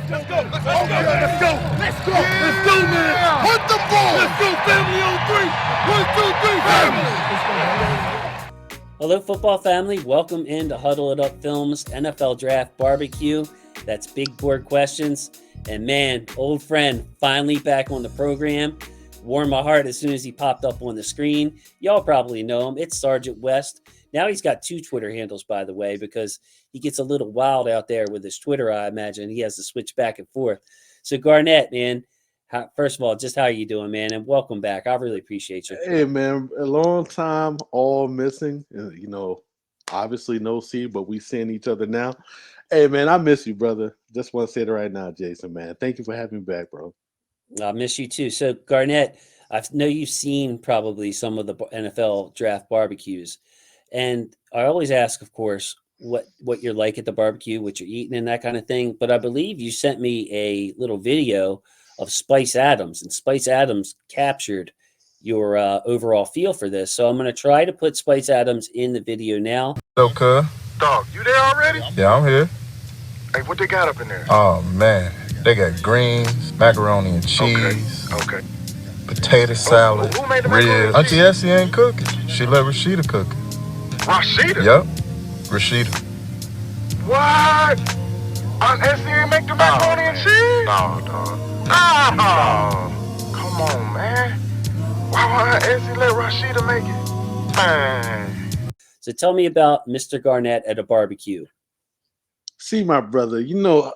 Let's go. Let's go. Let's go. Let's go, man. Hunt the ball. Let's go, family on 3. 1, 2, 3, family. Hello, football family. Welcome into Huddle It Up Films NFL Draft Barbecue. That's Big Board Questions. And man, old friend finally back on the program. Warmed my heart as soon as he popped up on the screen. Y'all probably know him. It's Sergeant West. Now he's got 2 Twitter handles, by the way, because he gets a little wild out there with his Twitter, I imagine. He has to switch back and forth. So, Garnet, man, first of all, just how are you doing, man? And welcome back. I really appreciate you. Hey, man, a long time, all missing. You know, obviously no see, but we seeing each other now. Hey, man, I miss you, brother. Just want to say it right now, Jason, man. Thank you for having me back, bro. I miss you too. So, Garnet, I know you've seen probably some of the NFL draft barbecues. And I always ask, of course, what you're like at the barbecue, what you're eating and that kind of thing. But I believe you sent me a little video of Spice Adams, and Spice Adams captured your overall feel for this. So I'm going to try to put Spice Adams in the video now. Okay. Dog, you there already? Yeah, I'm here. Hey, what they got up in there? Oh, man. They got greens, macaroni and cheese, Okay. potato salad, who made the macaroni ribs. and Auntie cheese? Essie ain't cooking. She let Rashida cook it. Rashida? Yep. Rashida. What? Aunt Essie ain't make the macaroni and cheese? No, dog. Oh, come on, man. Why Aunt Essie let Rashida make it? Man. So tell me about Mr. Garnett at a barbecue. See, my brother, you know,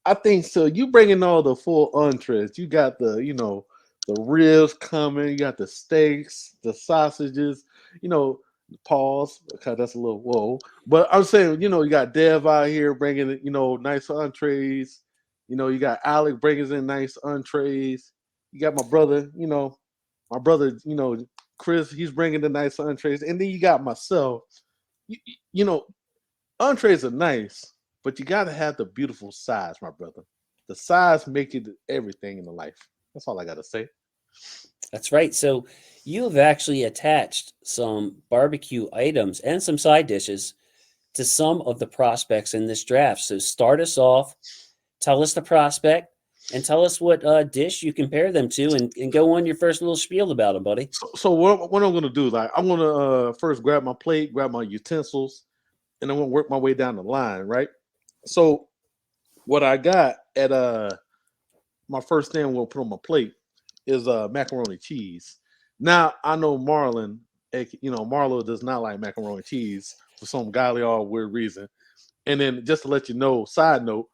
I think so. You bringing all the full entrees. You got the, you know, the ribs coming. You got the steaks, the sausages. You know, pause because that's a little whoa. But I'm saying, you know, you got Dev out here bringing, you know, nice entrees. You know, you got Alec bringing in nice entrees. You got my brother, you know, Chris, he's bringing the nice entrees. And then you got myself. You know, entrees are nice, but you got to have the beautiful size, my brother. The size make it everything in the life. That's all I got to say. That's right. So you have actually attached some barbecue items and some side dishes to some of the prospects in this draft. So start us off, tell us the prospect, and tell us what dish you compare them to, and go on your first little spiel about them, buddy. So what I'm going to do, like, I'm going to first grab my plate, grab my utensils, and I'm going to work my way down the line, right? So what I got at my first thing I'm going to put on my plate is macaroni cheese. Now I know Marlon, Marlo does not like macaroni cheese for some golly all weird reason. And then just to let you know, side note,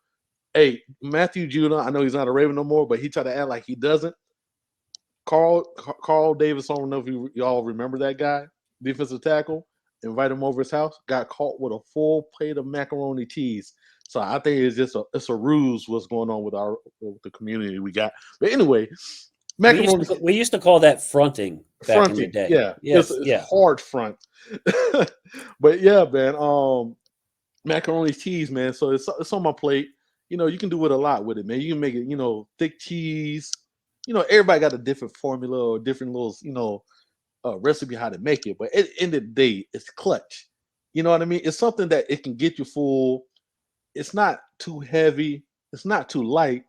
hey, Matthew Judah, I know he's not a Raven no more, but he tried to act like he doesn't. Carl Davis, I don't know if y'all remember that guy, defensive tackle. Invite him over his house. Got caught with a full plate of macaroni cheese. So I think it's a ruse what's going on with the community we got. But anyway, macaroni. We used to call that fronting back in the day. Yeah, Yes, it's hard front. But yeah, man. Macaroni cheese, man. So it's on my plate. You know, you can do it a lot with it, man. You can make it, you know, thick cheese. You know, everybody got a different formula or different little, you know, recipe how to make it. But at the end of the day, it's clutch. You know what I mean? It's something that it can get you full. It's not too heavy. It's not too light,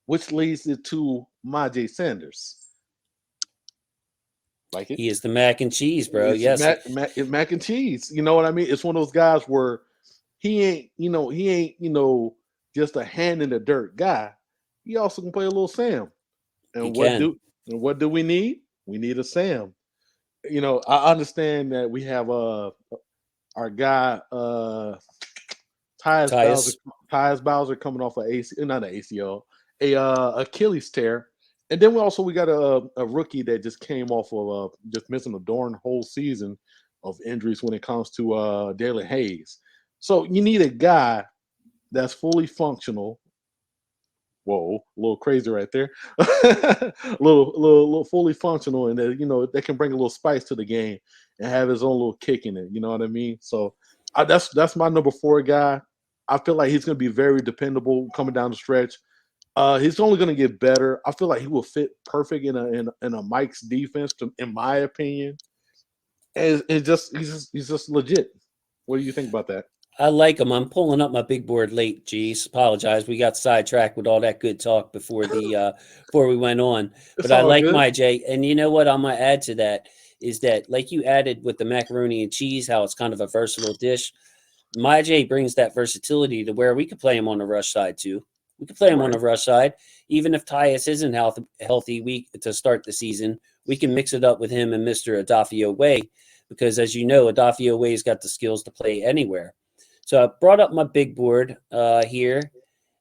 which leads it to my J. Sanders. Like it? He is the mac and cheese, bro. It's Yes. mac and cheese. You know what I mean? It's one of those guys where he ain't, just a hand in the dirt guy. He also can play a little Sam. And what do we need? We need a Sam. You know, I understand that we have our guy Tyus Bowser coming off not an ACL, Achilles tear. And then we got a rookie that just came off of just missing a darn whole season of injuries when it comes to Daylon Hayes. So you need a guy that's fully functional. Whoa, a little crazy right there. a little fully functional, and that can bring a little spice to the game and have his own little kick in it. You know what I mean? So that's my number 4 guy. I feel like he's going to be very dependable coming down the stretch. He's only going to get better. I feel like he will fit perfect in a Mike's defense, in my opinion. And he's just legit. What do you think about that? I like him. I'm pulling up my big board late. Geez, apologize. We got sidetracked with all that good talk before we went on. It's But I all like good. my J. And you know what? I'm gonna add to that is that like you added with the macaroni and cheese, how it's kind of a versatile dish. My J brings that versatility to where we could play him on the rush side too. We could play him on Right. the rush side, even if Tyus isn't healthy. We to start the season, we can mix it up with him and Mister Adafio Way, because as you know, Adafio Way's got the skills to play anywhere. So I brought up my big board here,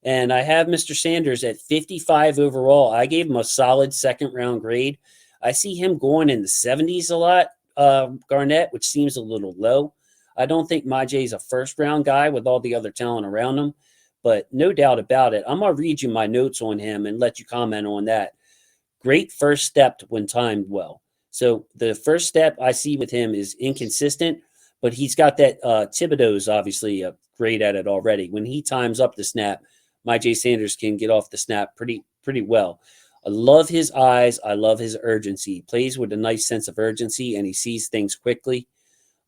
and I have Mr. Sanders at 55 overall. I gave him a solid second round grade. I see him going in the 70s a lot, Garnett, which seems a little low. I don't think Majay's a first round guy with all the other talent around him, but no doubt about it. I'm going to read you my notes on him and let you comment on that. Great first step when timed well. So the first step I see with him is inconsistent, but he's got that. Thibodeau's obviously great at it already. When he times up the snap, my Jay Sanders can get off the snap pretty well. I love his eyes. I love his urgency. He plays with a nice sense of urgency, and he sees things quickly.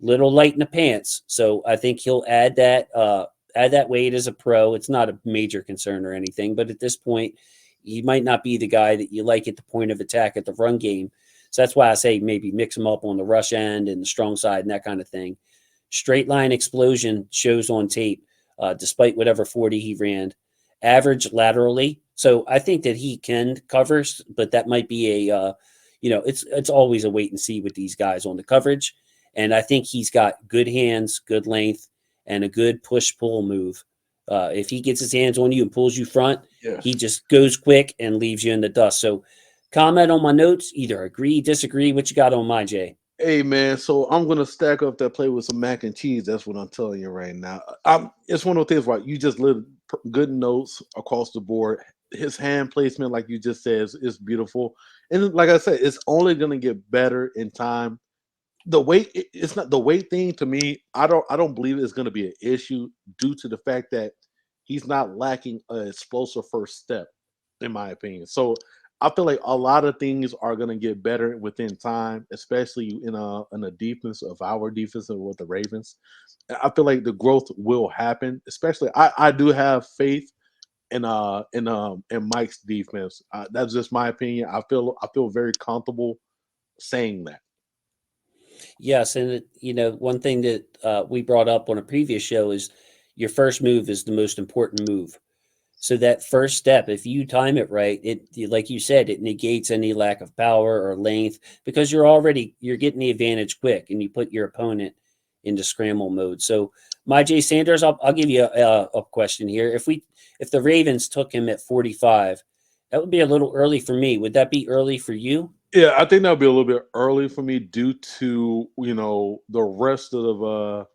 Little light in the pants, so I think he'll add that weight as a pro. It's not a major concern or anything, but at this point, he might not be the guy that you like at the point of attack at the run game. So that's why I say maybe mix him up on the rush end and the strong side and that kind of thing. Straight line explosion shows on tape, despite whatever 40 he ran. Average laterally. So I think that he can cover, but that might be it's always a wait and see with these guys on the coverage. And I think he's got good hands, good length, and a good push pull move. If he gets his hands on you and pulls you front, Yes. he just goes quick and leaves you in the dust. So comment on my notes, either agree, disagree. What you got on my Jay? Hey man, so I'm gonna stack up that play with some mac and cheese. That's what I'm telling you right now. It's one of those things, right? You just live good notes across the board. His hand placement, like you just said, is beautiful. And like I said, it's only gonna get better in time. The weight, it's not the weight thing to me. I don't believe it's gonna be an issue due to the fact that he's not lacking an explosive first step, in my opinion. So I feel like a lot of things are gonna get better within time, especially in a defense of our defense and with the Ravens. I feel like the growth will happen. Especially, I do have faith in Mike's defense. That's just my opinion. I feel very comfortable saying that. Yes, and one thing that we brought up on a previous show is your first move is the most important move. So that first step, if you time it right, like you said, it negates any lack of power or length because you're getting the advantage quick, and you put your opponent into scramble mode. So my Jay Sanders, I'll give you a question here. If the Ravens took him at 45, that would be a little early for me. Would that be early for you? Yeah, I think that'll be a little bit early for me due to the rest of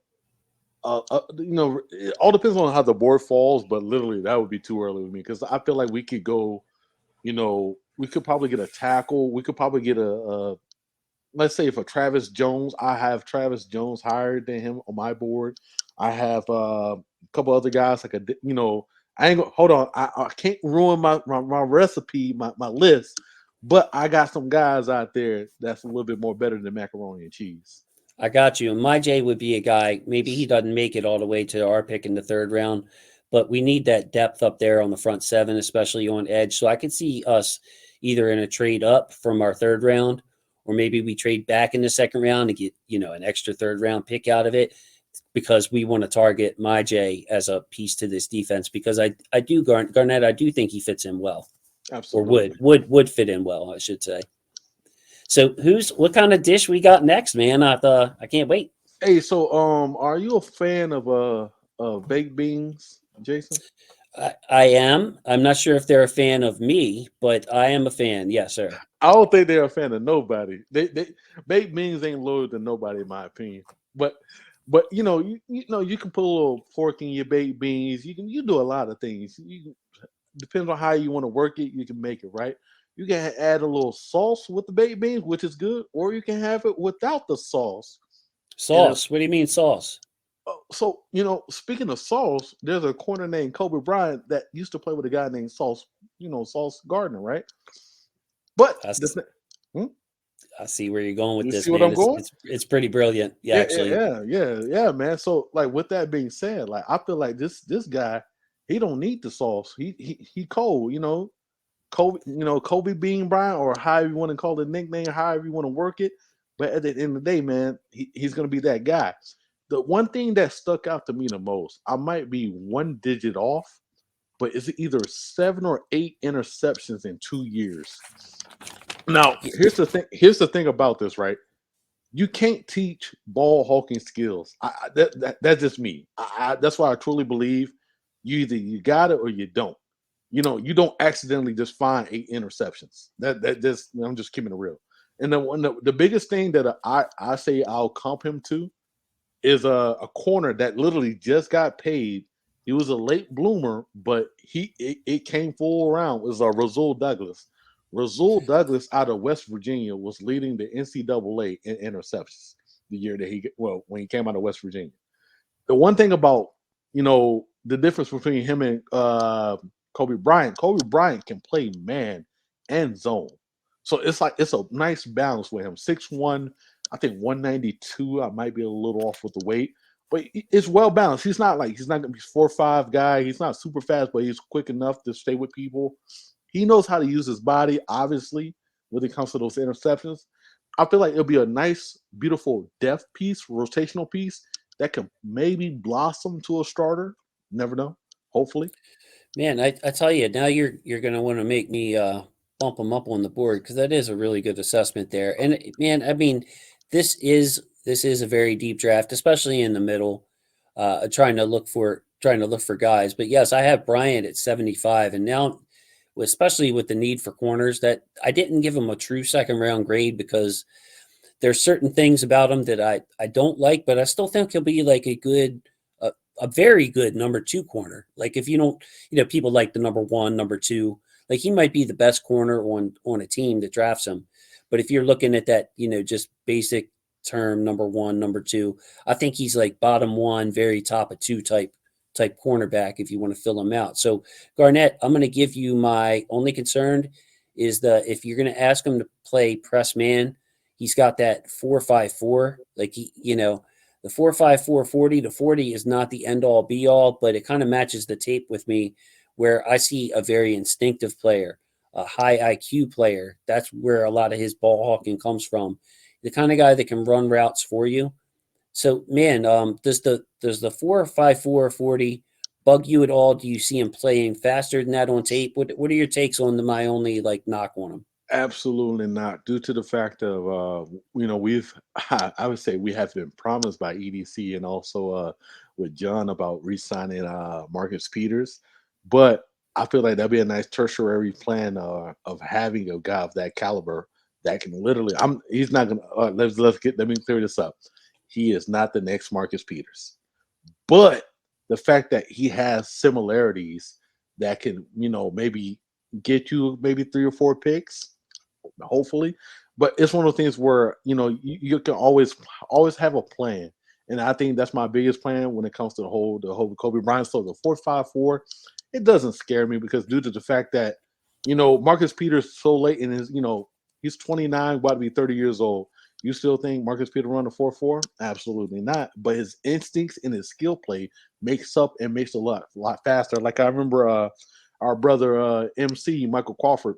it all depends on how the board falls, but literally that would be too early with me because I feel like we could go, we could probably get a tackle, we could probably get a let's say for Travis Jones, I have Travis Jones higher than him on my board. I have a couple other guys like I ain't gonna hold on. I can't ruin my recipe, my list, but I got some guys out there that's a little bit more better than macaroni and cheese. I got you. And my Jay would be a guy, maybe he doesn't make it all the way to our pick in the third round, but we need that depth up there on the front seven, especially on edge. So I could see us either in a trade up from our third round, or maybe we trade back in the second round to get, an extra third round pick out of it because we want to target my Jay as a piece to this defense because I do Garnett, I do think he fits in well, or Absolutely. would fit in well, I should say. So what kind of dish we got next, man? I can't wait. Hey, so are you a fan of baked beans, Jason? I am. I'm not sure if they're a fan of me, but I am a fan. Yes, sir. I don't think they're a fan of nobody. They baked beans ain't loyal to nobody, in my opinion. But you can put a little pork in your baked beans. You do a lot of things. Depends on how you want to work it. You can make it right. You can add a little sauce with the baked beans, which is good, or you can have it without the sauce. And Sauce. What do you mean sauce? so speaking of sauce, there's a corner named Kobe Bryant that used to play with a guy named Sauce Gardner, right? But That's hmm? I see where you're going with You this, see what man. I'm going? It's pretty brilliant. Yeah, Yeah, actually. yeah, man. So like with that being said, like I feel like this guy, he don't need the sauce. He cold, Kobe Bean Bryant, or however you want to call the nickname, however you want to work it. But at the end of the day, man, he's gonna be that guy. The one thing that stuck out to me the most, I might be one digit off, but it's either 7 or 8 interceptions in 2 years. Now, here's the thing. Here's the thing about this, right? You can't teach ball hawking skills. That's just me. That's why I truly believe you got it or you don't. You don't accidentally just find 8 interceptions. That just I'm just keeping it real. And the biggest thing that I say I'll comp him to is a corner that literally just got paid. He was a late bloomer, but it came full around. It was Razul Douglas. Razul Douglas out of West Virginia was leading the NCAA in interceptions the year that when he came out of West Virginia. The one thing about the difference between him and Kobe Bryant can play man and zone. So it's a nice balance with him. 6'1", I think 192. I might be a little off with the weight, but it's well balanced. He's not gonna be 4'5" guy. He's not super fast, but he's quick enough to stay with people. He knows how to use his body, obviously, when it comes to those interceptions. I feel like it'll be a nice, beautiful depth piece, rotational piece that can maybe blossom to a starter. Never know. Hopefully. Man, I tell you, now you're gonna want to make me bump him up on the board, because that is a really good assessment there. And man, I mean, this is a very deep draft, especially in the middle, trying to look for guys. But yes, I have Bryant at 75, and now, especially with the need for corners, that I didn't give him a true second round grade, because there's certain things about him that I don't like, but I still think he'll be like a very good number 2 corner. Like, if you don't, people like the number 1, number 2, like he might be the best corner on a team that drafts him. But if you're looking at that, just basic term, number 1, number 2, I think he's like bottom 1, very top of 2 type cornerback if you want to fill him out. So Garnett, I'm going to give you my only concern is if you're going to ask him to play press man, he's got that 4.54, like the 4.54 40 to 40 is not the end all be all, but it kind of matches the tape with me, where I see a very instinctive player, a high IQ player. That's where a lot of his ball hawking comes from. The kind of guy that can run routes for you. So, man, does the 4.54 40 bug you at all? Do you see him playing faster than that on tape? What are your takes on my only knock on him? Absolutely not. Due to the fact of we've I would say we have been promised by EDC and also with John about re-signing Marcus Peters, but I feel like that'd be a nice tertiary plan of having a guy of that caliber that can literally. He's not gonna. Let me clear this up. He is not the next Marcus Peters, but the fact that he has similarities that can maybe get you maybe 3 or 4 picks, hopefully. But it's one of those things where you can always have a plan, and I think that's my biggest plan when it comes to the whole Kobe Bryant. So the 4.54, it doesn't scare me, because due to the fact that Marcus Peters so late in his he's 29, about to be 30 years old. You still think Marcus Peters run a 4.4? Absolutely not. But his instincts and his skill play makes it a lot faster. Like I remember our brother MC Michael Crawford.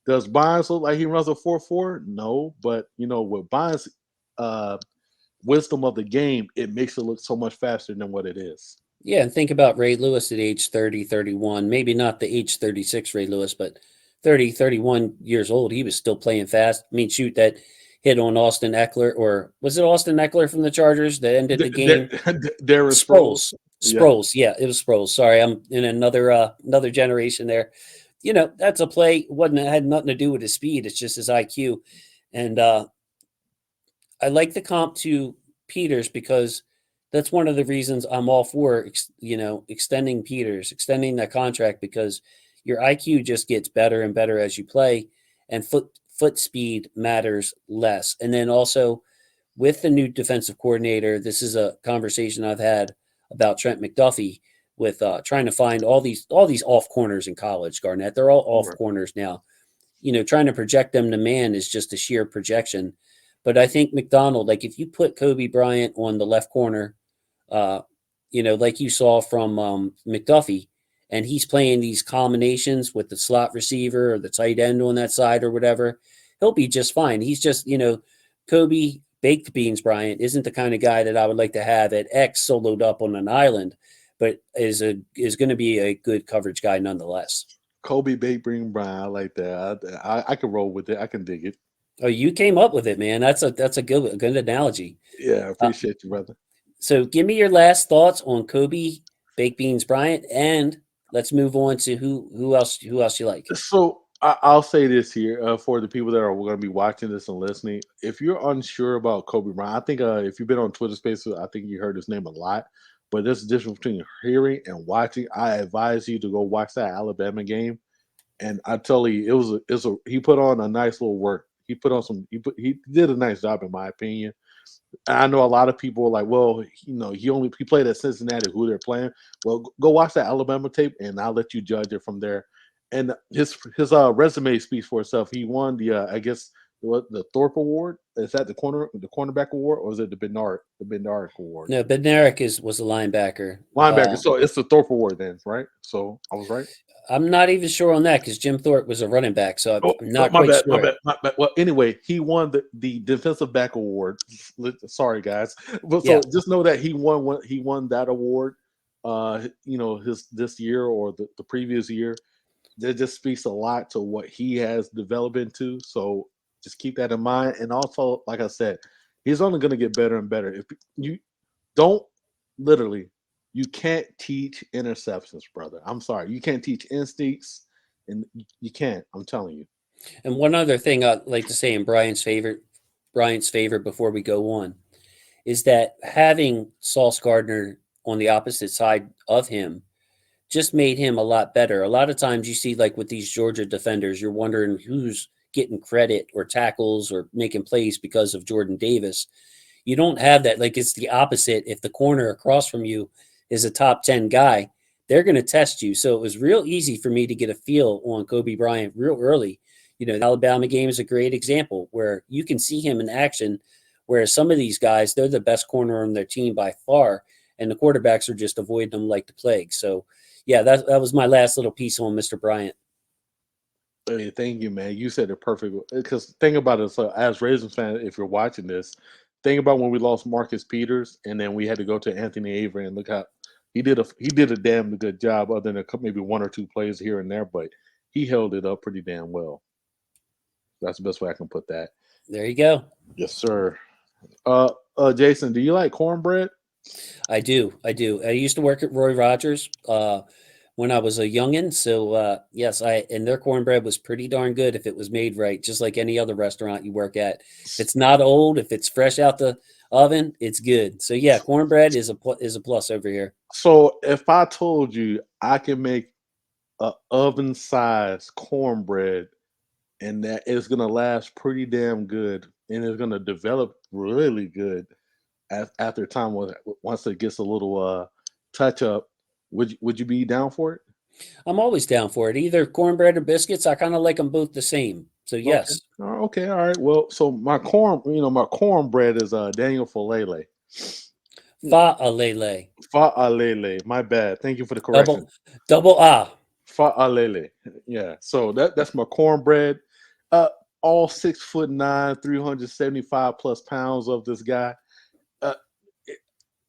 Does Bynes look like he runs a 4.4? No, but with Bynes' wisdom of the game, it makes it look so much faster than what it is. Yeah, and think about Ray Lewis at age 30, 31. Maybe not the age 36 Ray Lewis, but 30, 31 years old. He was still playing fast. I mean, shoot, that hit on Austin Eckler, or was it Austin Eckler from the Chargers that ended the game? There is Sproles. Yeah. Sproles. Yeah, it was Sproles. Sorry, I'm in another generation there. That's a play. It had nothing to do with his speed. It's just his IQ. And I like the comp to Peters, because that's one of the reasons I'm all for, extending Peters, extending that contract, because your IQ just gets better and better as you play, and foot speed matters less. And then also with the new defensive coordinator, this is a conversation I've had about Trent McDuffie with trying to find all these off corners in college, Garnett. They're all off corners now. trying to project them to man is just a sheer projection. But I think McDonald, like if you put Kobe Bryant on the left corner, uh, like you saw from McDuffie, and he's playing these combinations with the slot receiver or the tight end on that side or whatever, he'll be just fine. He's just, Kobe Baked Beans Bryant isn't the kind of guy that I would like to have at X soloed up on an island, but is going to be a good coverage guy nonetheless. Kobe Bring Bryant, I like that. I can roll with it. I can dig it. Oh, you came up with it, man. That's a good analogy. Yeah, I Uh, appreciate you, brother. so give me your last thoughts on Kobe Baked Beans Bryant, and let's move on to who else you like. So I'll say this here for the people that are going to be watching this and listening. If you're unsure about Kobe Bryant, I think if you've been on Twitter Spaces, I think you heard his name a lot. But there's a difference between hearing and watching. I advise you to go watch that Alabama game. And I tell you, he put on a nice little work. He put on he did a nice job in my opinion. And I know a lot of people are like, well, he played at Cincinnati, who they're playing. Well, go watch that Alabama tape, and I'll let you judge it from there. And his resume speaks for itself. He won I guess the Thorpe Award. Is that the cornerback award, or is it the Bednarik Award? No, Bednarik was a linebacker. Linebacker. So it's the Thorpe Award then, right? So I was right. I'm not even sure on that because Jim Thorpe was a running back, so I'm Oh, not my quite bad, sure. my bad. Well, anyway, he won the defensive back award. Sorry, guys, but Yeah. so just know that he won that award. This year or the previous year. That just speaks a lot to what he has developed into. So just keep that in mind. And also, like I said, he's only going to get better and better. If you don't literally, you can't teach interceptions, brother. I'm sorry, you can't teach instincts, and you can't. I'm telling you. And one other thing I'd like to say in Brian's favor before we go on is that having Sauce Gardner on the opposite side of him just made him a lot better. A lot of times you see, like with these Georgia defenders, you're wondering who's getting credit or tackles or making plays because of Jordan Davis. You don't have that. Like it's the opposite. If the corner across from you is a top 10 guy, they're going to test you. So it was real easy for me to get a feel on Kobe Bryant real early. The Alabama game is a great example where you can see him in action, whereas some of these guys, they're the best corner on their team by far, and the quarterbacks are just avoiding them like the plague. So, yeah, that was my last little piece on Mr. Bryant. Hey, thank you, man. You said it perfect. Because think about it. So, as Ravens fan, if you're watching this, think about when we lost Marcus Peters, and then we had to go to Anthony Avery, and look how he did a damn good job, other than maybe one or two plays here and there, but he held it up pretty damn well. That's the best way I can put that. There you go. Yes, sir. Jason, do you like cornbread? I do. I used to work at Roy Rogers when I was a youngin. So yes, and their cornbread was pretty darn good if it was made right, just like any other restaurant you work at. If it's not old, if it's fresh out the oven, it's good. So yeah, cornbread is a plus over here. So if I told you I can make a oven size cornbread and that it's gonna last pretty damn good and it's gonna develop really good after time once it gets a little touch up, would you be down for it? I'm always down for it. Either cornbread or biscuits. I kind of like them both the same. So Okay. yes, Okay. All right. Well, so my cornbread is Daniel Falele. fa alele, Fa'alele. My bad. Thank you for the correction. double ah. Fa'alele. Yeah. So that's my cornbread. Uh, all 6'9", 375 plus pounds of this guy. Uh,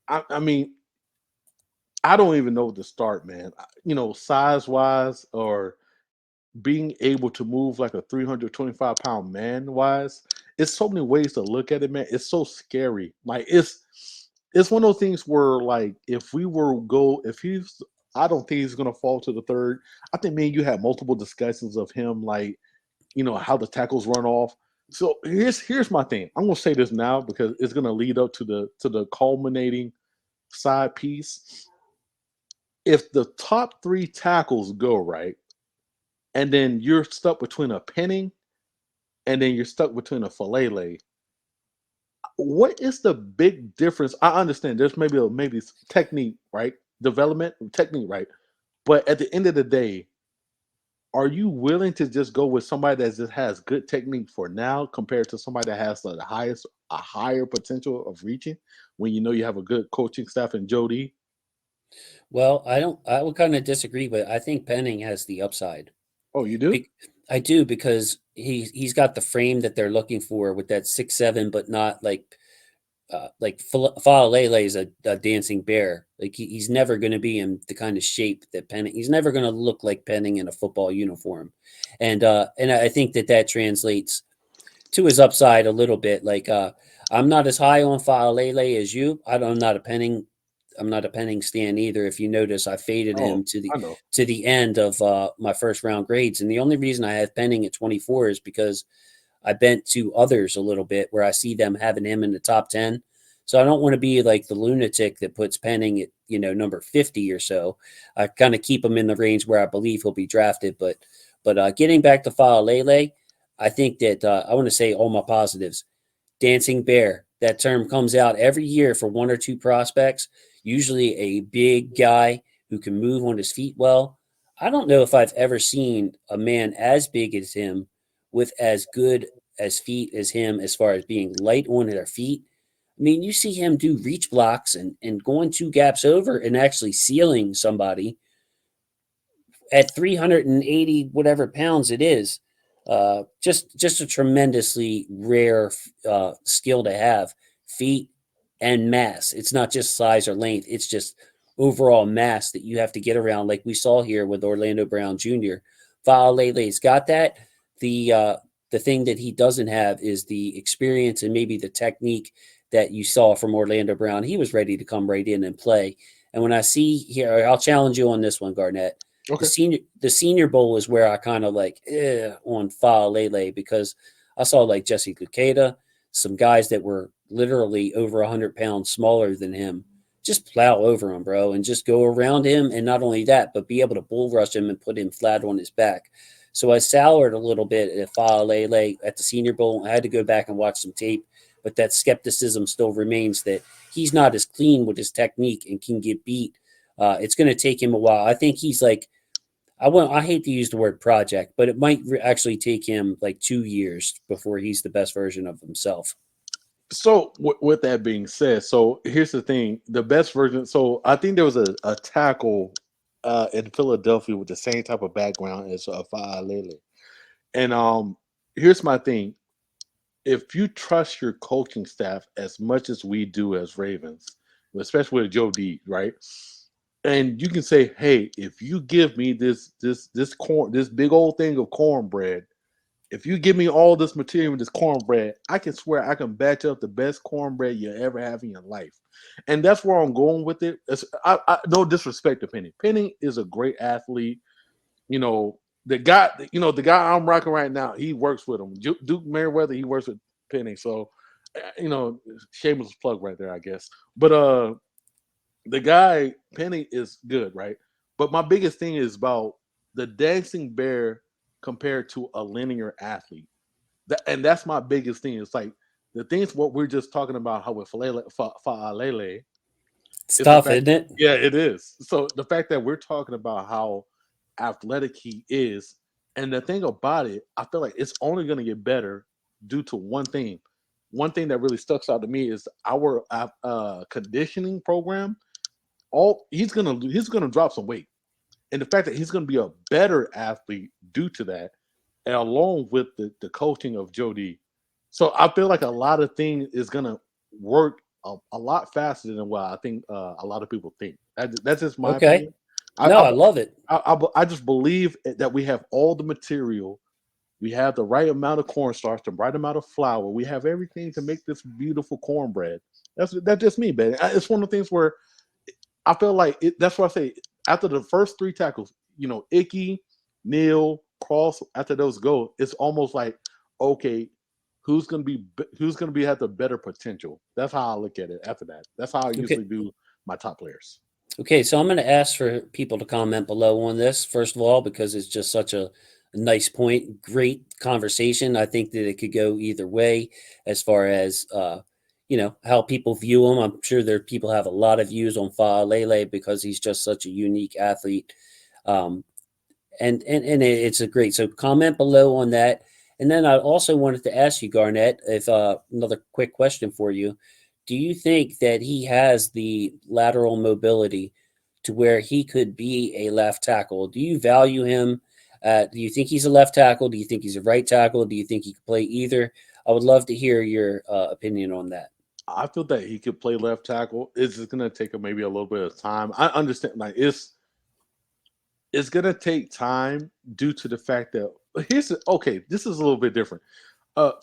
I mean, I don't even know where to start, man. Size wise or being able to move like a 325-pound man wise, it's so many ways to look at it, man. It's so scary. Like it's one of those things where like if he's I don't think he's gonna fall to the third. I think me and you had multiple discussions of him, like, how the tackles run off. So here's my thing. I'm gonna say this now because it's gonna lead up to the culminating side piece. If the top three tackles go right, and then you're stuck between a Penning and then you're stuck between a Falele, what is the big difference? I understand there's maybe technique, right? Development technique, right? But at the end of the day, are you willing to just go with somebody that just has good technique for now compared to somebody that has a higher potential of reaching when you know you have a good coaching staff in Jody? Well, I don't. I would kind of disagree, but I think Penning has the upside. Oh, you do? I do because he's got the frame that they're looking for with that 6'7", but not like Faalele is a dancing bear. Like he's never going to be in the kind of shape that Penning. He's never going to look like Penning in a football uniform, and I think that translates to his upside a little bit. Like I'm not as high on Faalele as you. I'm not a Penning. I'm not a Penning stan either. If you notice, I faded Oh, him to I know. the end of my first round grades, and the only reason I have Penning at 24 is because I bent to others a little bit where I see them having him in the top 10. So I don't want to be like the lunatic that puts Penning at, number 50 or so. I kind of keep him in the range where I believe he'll be drafted. But getting back to Faalele, I think that I want to say all my positives. Dancing bear, that term comes out every year for one or two prospects, usually a big guy who can move on his feet well. I don't know if I've ever seen a man as big as him with as good as feet as him as far as being light on their feet. I mean, you see him do reach blocks and going two gaps over and actually sealing somebody at 380 whatever pounds it is. Just a tremendously rare skill to have. Feet and mass. It's not just size or length. It's just overall mass that you have to get around, like we saw here with Orlando Brown Jr. Faalele's got that. The uh, the thing that he doesn't have is the experience and maybe the technique that you saw from Orlando Brown. He was ready to come right in and play. And when I see here, I'll challenge you on this one, Garnett. The Okay. Senior Bowl is where I kind of like on Faalele because I saw like Jesse Luketa, some guys that were literally over 100 pounds smaller than him, just plow over him, bro, and just go around him. And not only that, but be able to bull rush him and put him flat on his back. So I soured a little bit at Faalele at the Senior Bowl. I had to go back and watch some tape, but that skepticism still remains that he's not as clean with his technique and can get beat. It's going to take him a while. I think he's like I hate to use the word project, but it might actually take him like 2 years before he's the best version of himself. So with that being said, so here's the thing: the best version. So I think there was a tackle in Philadelphia with the same type of background as Faalele. And here's my thing: if you trust your coaching staff as much as we do as Ravens, especially with Joe D, right? And you can say, hey, if you give me this big old thing of cornbread, if you give me all this material with this cornbread, I can swear I can batch up the best cornbread you ever have in your life. And that's where I'm going with it. No disrespect to Penny. Penny is a great athlete. You know, the guy I'm rocking right now, he works with him. Duke Merriweather, he works with Penny. So, shameless plug right there, I guess. But the guy Penny is good, right? But my biggest thing is about the dancing bear compared to a linear athlete. And that's my biggest thing. It's like the things what we're just talking about how with Faalele It's is the tough, fact, isn't it? yeah, it is. So the fact that we're talking about how athletic he is, and the thing about it, I feel like it's only going to get better due to one thing. One thing that really stuck out to me is our conditioning program. All he's gonna drop some weight, and the fact that he's gonna be a better athlete due to that, and along with the coaching of Jody. So I feel like a lot of things is gonna work a lot faster than what I think a lot of people think. That's just my Okay. opinion. No, I, I love it. I just believe that we have all the material. We have the right amount of cornstarch, the right amount of flour. We have everything to make this beautiful cornbread. That's just me, man. It's one of the things where I feel like that's why I say after the first three tackles, Icky, Neal, Cross, after those go, it's almost like, okay, who's gonna be have the better potential? That's how I look at it after that. That's how I Okay. usually do my top players. Okay, so I'm going to ask for people to comment below on this, first of all, because it's just such a nice point. Great conversation. I think that it could go either way as far as, how people view him. I'm sure there people have a lot of views on Fa Lele because he's just such a unique athlete. Um, and it's a great. So comment below on that. And then I also wanted to ask you, Garnett, if another quick question for you. Do you think that he has the lateral mobility to where he could be a left tackle? Do you value him? Do you think he's a left tackle? Do you think he's a right tackle? Do you think he could play either? I would love to hear your opinion on that. I feel that he could play left tackle. It's just gonna take him maybe a little bit of time. I understand, like it's gonna take time due to the fact that okay. This is a little bit different.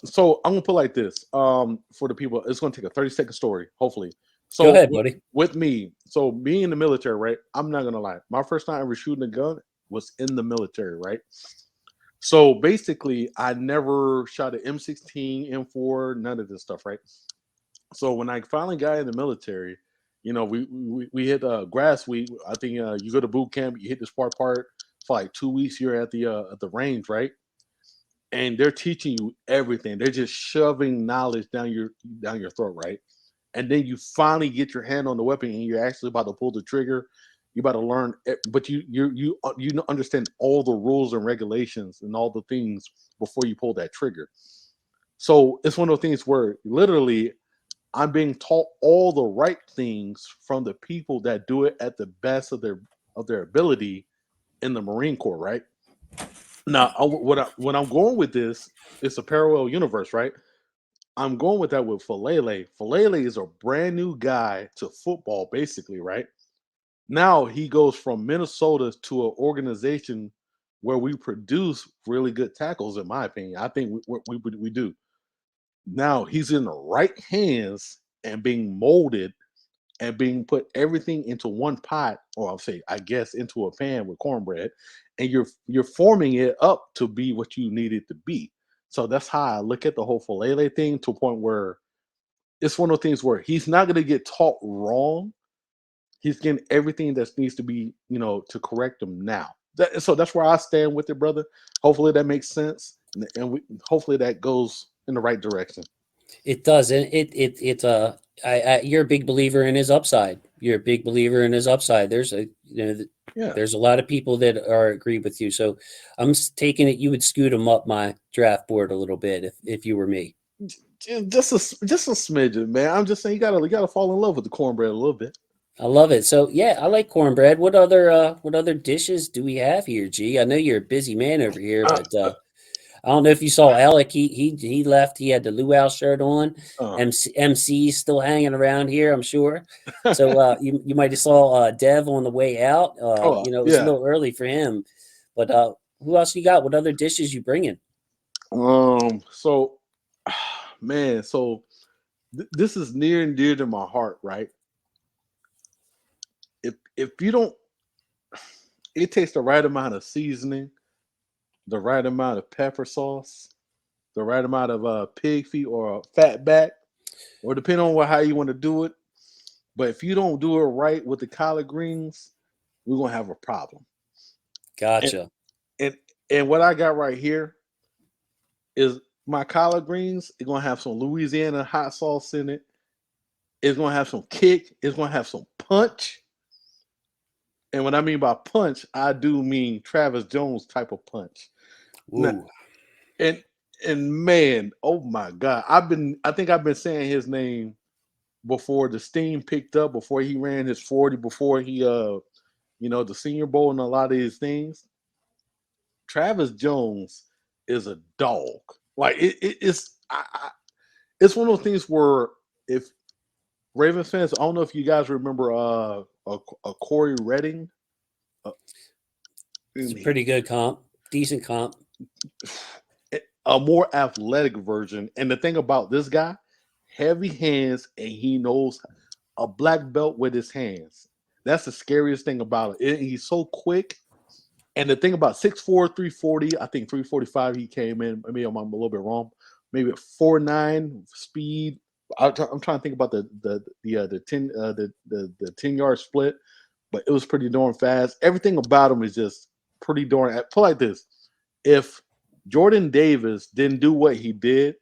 So I'm gonna put it like this. For the people, it's gonna take a 30-second story, hopefully. Go So ahead, buddy. with me, so being in the military, right? I'm not gonna lie. My first time ever shooting a gun was in the military, right? So basically, I never shot an M16, M4, none of this stuff, right? So when I finally got in the military, we hit grass week. I think you go to boot camp, you hit the part for like 2 weeks. You're at the range, right? And they're teaching you everything. They're just shoving knowledge down your throat, right? And then you finally get your hand on the weapon, and you're actually about to pull the trigger. You're about to learn, but you understand all the rules and regulations and all the things before you pull that trigger. So it's one of those things where literally I'm being taught all the right things from the people that do it at the best of their ability in the Marine Corps, right? Now, what I'm going with this is a parallel universe, right? I'm going with that with Falele. Falele is a brand new guy to football, basically, right? Now he goes from Minnesota to an organization where we produce really good tackles, in my opinion. I think we do. Now he's in the right hands and being molded and being put everything into one pot, or I'll say, I guess, into a pan with cornbread, and you're forming it up to be what you need it to be. So that's how I look at the whole Falele thing, to a point where it's one of those things where he's not going to get taught wrong. He's getting everything that needs to be, to correct him now. So that's where I stand with it, brother. Hopefully that makes sense, and hopefully that goes in the right direction. It does, and it's you're a big believer in his upside. You're a big believer in his upside. Yeah. There's a lot of people that are agree with you. So taking it you would scoot him up my draft board a little bit if you were me. Just a smidgen, man. I'm just saying you gotta fall in love with the cornbread a little bit. I love it. So yeah, I like cornbread. What other dishes do we have here, G? I know you're a busy man over here, Uh, but I don't know if you saw Alec. He left. He had the luau shirt on. uh, MC's still hanging around here, I'm sure. So you might have saw Dev on the way out. It was a yeah. little early for him, but who else you got? What other dishes you bringing? So, man, this is near and dear to my heart, right? If you don't, it takes the right amount of seasoning, the right amount of pepper sauce, the right amount of pig feet or fat back, or depending on how you want to do it. But if you don't do it right with the collard greens, we're gonna have a problem. And Gotcha. and and what I got right here is my collard greens. It's gonna have some Louisiana hot sauce in it. It's gonna have some kick. It's gonna have some punch. And what I mean by punch, I do mean Travis Jones type of punch. Now, Ooh, and and man, oh my God, I think I've been saying his name before the steam picked up, before he ran his 40, before he the Senior Bowl and a lot of these things. Travis Jones is a dog. Like it's one of those things where, if Ravens fans, I don't know if you guys remember a Corey Redding. Uh, it's a pretty good comp, decent comp. a more athletic version. And the thing about this guy, heavy hands, and he knows a black belt with his hands. That's the scariest thing about it. He's so quick. And the thing about 6'4", 340, I think 345 he came in. Maybe I'm a little bit wrong. Maybe at 4'9" speed. I'm trying to think about the 10-yard split, but it was pretty darn fast. Everything about him is just pretty darn. Put like this: if Jordan Davis didn't do what he did,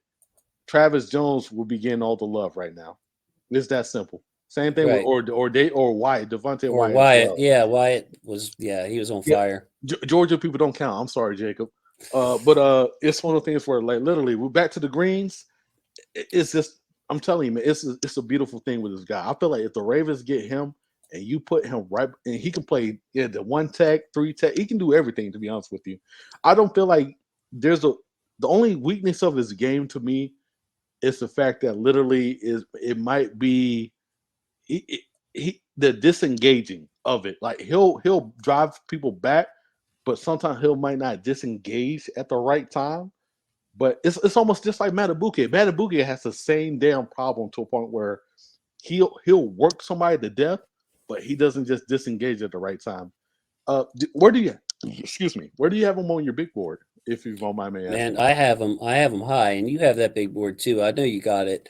Travis Jones would be getting all the love right now. It's that simple. Same thing with Right. or Wyatt, Devontae Or Wyatt as Wyatt. well. Yeah, Wyatt was, yeah, he was on Yeah, fire. Georgia people don't count. I'm sorry, Jacob. But it's one of the things where like literally we're back to the greens. It's just I'm telling you, man, it's a beautiful thing with this guy. I feel like if the Ravens get him and you put him right, and he can play the one tech, three tech, he can do everything. To be honest with you, I don't feel like there's the only weakness of his game to me is the fact that literally it might be the disengaging of it. Like he'll drive people back, but sometimes he'll might not disengage at the right time. But it's almost just like Matabuke. Matabuke has the same damn problem to a point where he'll work somebody to death, but he doesn't just disengage at the right time. Where do you excuse me? Where do you have him on your big board? If you don't mind me Man, asking. I have him high, and you have that big board too. I know you got it.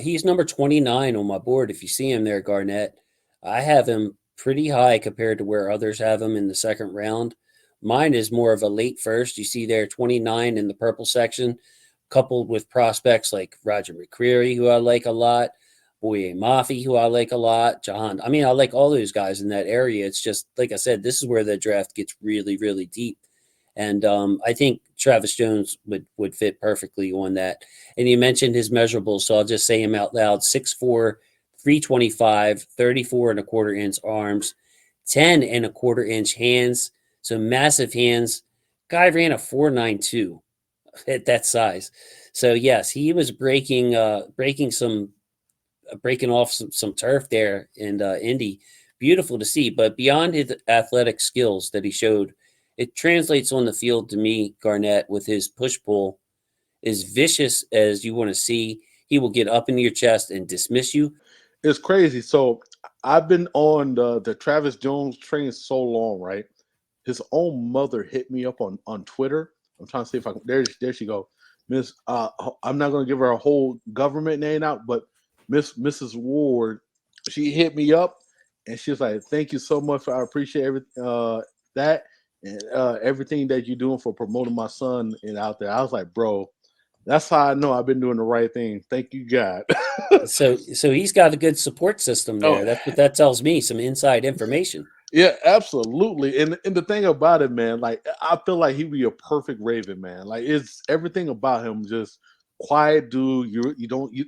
He's number 29 on my board. If you see him there, Garnett, I have him pretty high compared to where others have him in the second round. Mine is more of a late first. You see there 29 in the purple section, coupled with prospects like Roger McCreary, who I like a lot, Boye Mafi, who I like a lot, Jahan. I mean, I like all those guys in that area. It's just like I said, this is where the draft gets really, really deep. And I think Travis Jones would fit perfectly on that. And you mentioned his measurables, so I'll just say him out loud: 6'4", 325, 34 and a quarter inch arms, 10 and a quarter inch hands, so massive hands. Guy ran a 4.92 at that size. So yes, he was breaking off some turf there in Indy. Beautiful to see, but beyond his athletic skills that he showed, it translates on the field to me, Garnett, with his push pull, as vicious as you want to see. He will get up into your chest and dismiss you. It's crazy. So I've been on the Travis Jones train so long, right? His own mother hit me up on Twitter. I'm trying to see if I can. There she go, Miss. I'm not gonna give her a whole government name out, but Mrs. Ward, she hit me up and she was like, "Thank you so much. I appreciate that and everything that you're doing for promoting my son and out there." I was like, "Bro, that's how I know I've been doing the right thing. Thank you, God." So he's got a good support system Oh, there. That's what that tells me. Some inside information. yeah, absolutely. And the thing about it, man, like I feel like he'd be a perfect Raven, man. Like it's everything about him, just quiet dude. You don't you.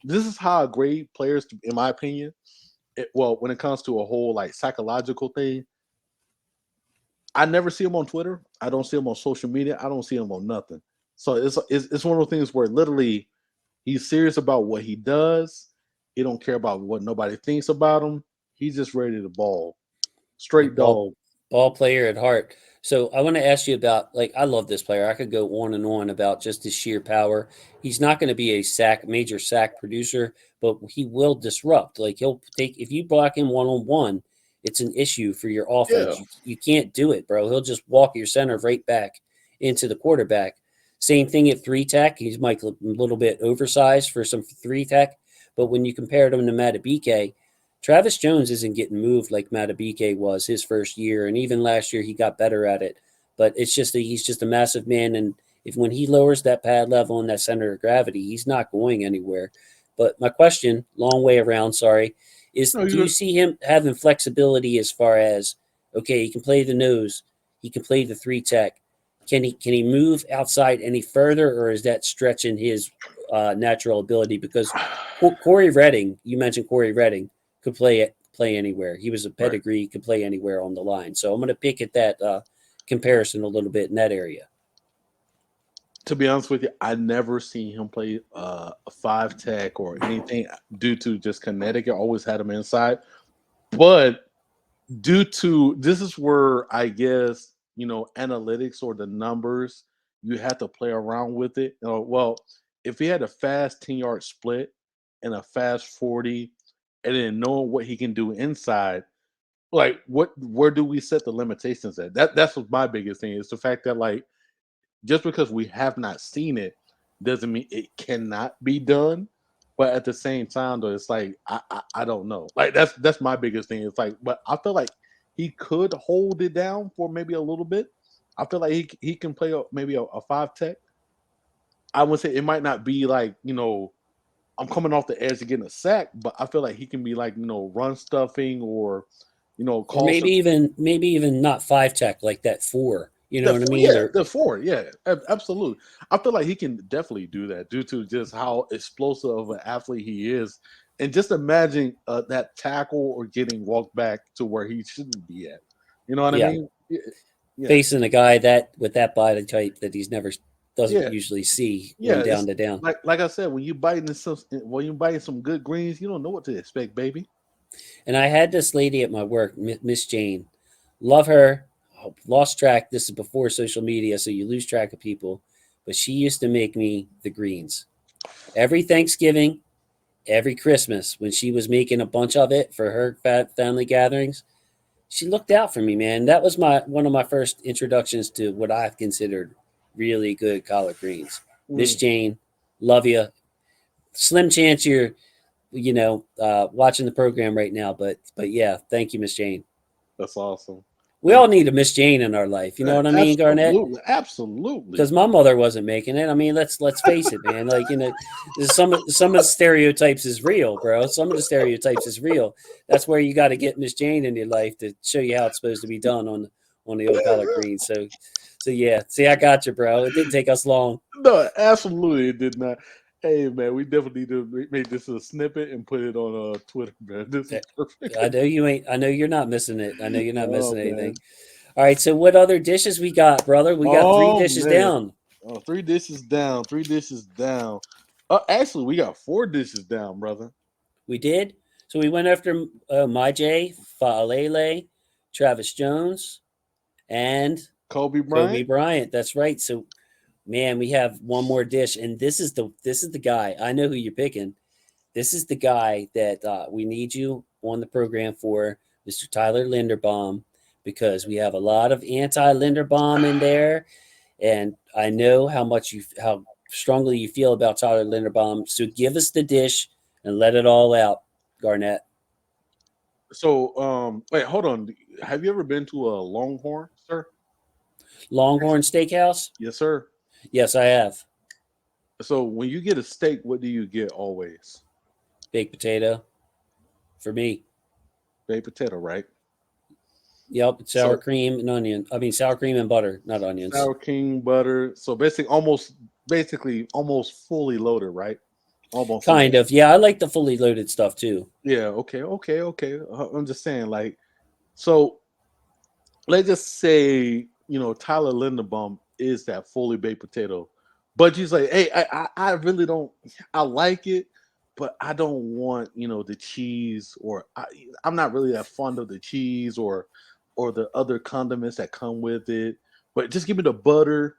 This is how great players, in my opinion. Well, when it comes to a whole like psychological thing, I never see him on Twitter. I don't see him on social media. I don't see him on nothing. So it's one of those things where literally he's serious about what he does. He don't care about what nobody thinks about him. He's just ready to ball. A Straight ball dog. ball player at heart. So I want to ask you about, like, I love this player. I could go on and on about just his sheer power. He's not going to be a major sack producer, but he will disrupt. Like he'll take if you block him one on one, it's an issue for your Yeah. offense. You can't do it, bro. He'll just walk your center right back into the quarterback. Same thing at three tech. He's might a little bit oversized for some three tech, but when you compare him to Matabike, Travis Jones isn't getting moved like Matabike was his first year, and even last year he got better at it. But it's just that he's just a massive man, and if when he lowers that pad level and that center of gravity, he's not going anywhere. But my question, long way around, sorry, is No, do you you see him having flexibility as far as okay, he can play the nose, he can play the three tech. Can he move outside any further, or is that stretching his natural ability? Because Corey Redding, you mentioned Corey Redding could play anywhere. He was a right. pedigree, could play anywhere on the line. So I'm going to pick at that comparison a little bit in that area. To be honest with you, I never seen him play a five tech or anything due to just Connecticut. Always had him inside, but due to this is where I guess analytics or the numbers you have to play around with it. Well, if he had a fast 10-yard split and a fast 40, and then knowing what he can do inside, like where do we set the limitations at? That's what my biggest thing is the fact that like just because we have not seen it doesn't mean it cannot be done. But at the same time, though, it's like I don't know. Like that's my biggest thing. It's like, but I feel like he could hold it down for maybe a little bit. I feel like he can play maybe a five tech. I would say it might not be like I'm coming off the edge to getting a sack, but I feel like he can be like, run stuffing or, Or call some maybe even not 5 tech like that 4. You know the what I four, mean? yeah, Or the four, yeah, absolutely. I feel like he can definitely do that due to just how explosive of an athlete he is, and just imagine that tackle or getting walked back to where he shouldn't be at. You know what I yeah, mean? Yeah, facing a guy that with that body type that he's never doesn't yeah, usually see yeah. going It's down to down. like I said, when you biting some good greens, you don't know what to expect, baby. And I had this lady at my work, Miss Jane. Love her. Lost track. This is before social media, so you lose track of people. But she used to make me the greens every Thanksgiving, every Christmas when she was making a bunch of it for her family gatherings. She looked out for me, man. That was my one of my first introductions to what I've considered really good collard greens. Miss Mm, Jane, love you. Slim chance you're watching the program right now, but yeah, thank you, Miss Jane. that's awesome. We all need a Miss Jane in our life. You know what I mean, Garnett? Absolutely, absolutely. Because my mother wasn't making it. I mean, let's face it, man. Like some of the stereotypes is real, bro. Some of the stereotypes is real. That's where you got to get Miss Jane in your life to show you how it's supposed to be done on the old collard greens. So yeah. See, I got you, bro. It didn't take us long. No, absolutely, it did not. Hey, man, we definitely need to make this a snippet and put it on Twitter, man. This is perfect. I know you ain't. I know you're not missing it. I know you're not Oh missing anything. man. All right. So what other dishes we got, brother? We got 3 Oh dishes man. down. Oh, 3 dishes down. 3 dishes down. Actually, we got 4 dishes down, brother. We did. So we went after My J, Faalele, Travis Jones, and Kobe Kobe Bryant. Bryant. That's right. So man, we have one more dish, and this is the guy. I know who you're picking. This is the guy that we need you on the program for, Mr. Tyler Linderbaum, because we have a lot of anti Linderbaum in there, and I know how strongly you feel about Tyler Linderbaum. So give us the dish and let it all out, Garnett. So, wait, hold on. Have you ever been to a Longhorn, sir? Longhorn Steakhouse? Yes, sir. Yes, I have. So, when you get a steak, what do you get always? Baked potato for me. Baked potato, right? Yep, sour So, cream and onion. I mean, sour cream and butter, not onions. sour king butter. So, basically, almost fully loaded, right? Almost fully. Kind of. Yeah, I like the fully loaded stuff too. Yeah. Okay. Okay. Okay. I'm just saying, like, so let's just say, Tyler Linderbaum is that fully baked potato, but you say, hey, I really don't, I like it, but I don't want, the cheese, or I'm not really that fond of the cheese or the other condiments that come with it. But just give me the butter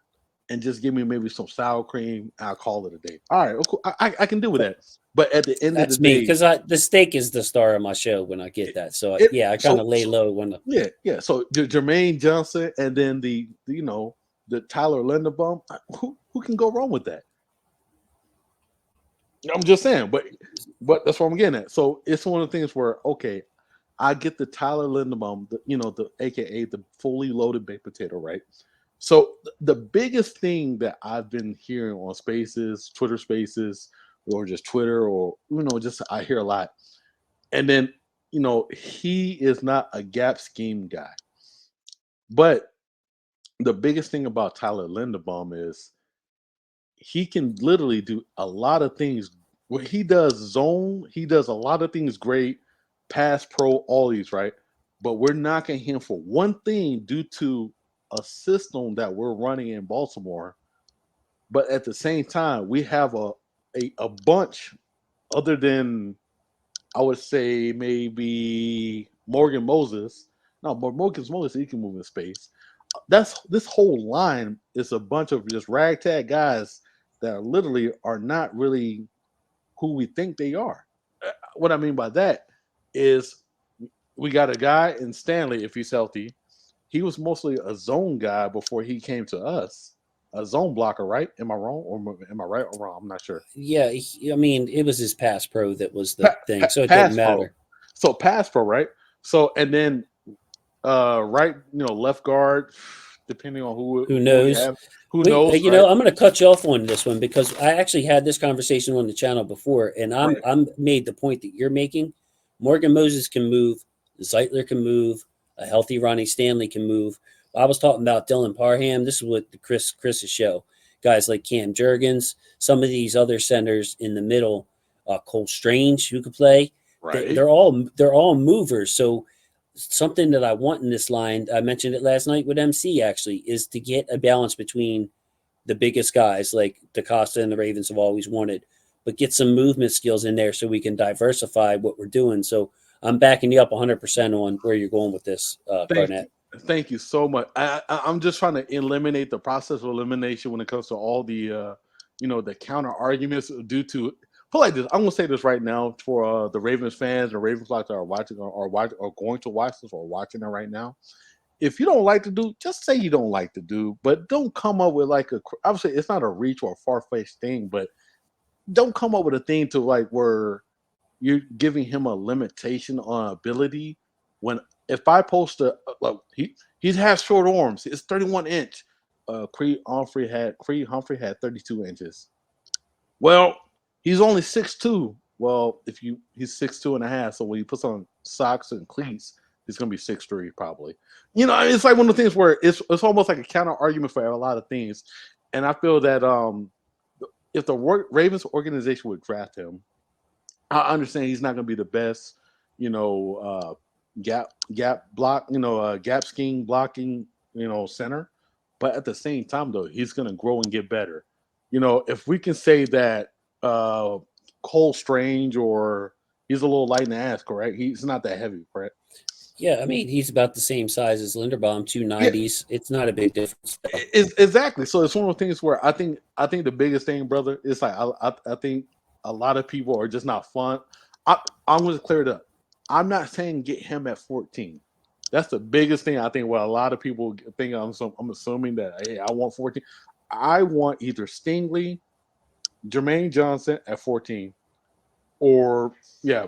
and just give me maybe some sour cream. I'll call it a day. All right, cool. I can do with that. But at the end of the That's me day, because the steak is the star of my show when I get it, that. So it yeah, I kind so, of lay so low when the, yeah, yeah. So Jermaine Johnson and then the Tyler Linderbaum. Who can go wrong with that? I'm just saying, but that's what I'm getting at. So it's one of the things where okay, I get the Tyler Linderbaum, the AKA the fully loaded baked potato, right? So the biggest thing that I've been hearing on Spaces, Twitter Spaces, or just Twitter, or just I hear a lot, and then he is not a gap scheme guy, but the biggest thing about Tyler Linderbaum is he can literally do a lot of things. When he does zone, he does a lot of things great, pass pro, all these, right? But we're knocking him for one thing due to a system that we're running in Baltimore. But at the same time, we have a bunch other than I would say maybe Morgan Moses. No, but Morgan Moses, he can move in space. That's this whole line is a bunch of just ragtag guys that literally are not really who we think they are. What I mean by that is we got a guy in Stanley, if he's healthy. He was mostly a zone guy before he came to us. A zone blocker, right? Am I wrong or am I right or wrong? I'm not sure. yeah. I mean, it was his pass pro that was the thing, so it didn't Pass pro. matter. So pass pro, right? So and then right, left guard. depending on who Who we knows? have. Who Wait, knows, you right? know, I'm going to cut you off on this one because I actually had this conversation on the channel before, and Right. I'm made the point that you're making. Morgan Moses can move, Zeitler can move, a healthy Ronnie Stanley can move. I was talking about Dylan Parham. This is what the Chris's show. Guys like Cam Jurgens, some of these other centers in the middle, Cole Strange who could play. Right. They're all movers. So something that I want in this line, I mentioned it last night with MC actually, is to get a balance between the biggest guys like DaCosta and the Ravens have always wanted, but get some movement skills in there so we can diversify what we're doing. So I'm backing you up 100% on where you're going with this, Garnet. Thank you so much. I'm just trying to eliminate the process of elimination when it comes to all the, the counter arguments due to. Put like this, I'm gonna say this right now for the Ravens fans or Ravens fans that are watching or going to watch this or watching it right now. If you don't like the dude, just say you don't like the dude, but don't come up with like obviously it's not a reach or a far-fetched thing, but don't come up with a thing to like where you're giving him a limitation on ability. When if I post like he has short arms, it's 31 inch. Creed Humphrey had 32 inches. Well, he's only 6'2". Well, he's 6'2" and a half, so when he puts on socks and cleats, he's gonna be 6'3" probably. It's like one of the things where it's almost like a counter argument for a lot of things. And I feel that if the Ravens organization would draft him, I understand he's not going to be the best, gap block, gap scheme blocking, center. But at the same time, though, he's going to grow and get better. If we can say that Cole Strange or he's a little light in the ass, correct? He's not that heavy, correct? Yeah, I mean, he's about the same size as Linderbaum, 290s. Yeah. It's not a big difference. Exactly. So it's one of the things where I think the biggest thing, brother, is like I think a lot of people are just not fun. I'm going to clear it up. I'm not saying get him at 14. That's the biggest thing I think. What a lot of people think. I'm assuming that hey, I want 14. I want either Stingley, Jermaine Johnson at 14, or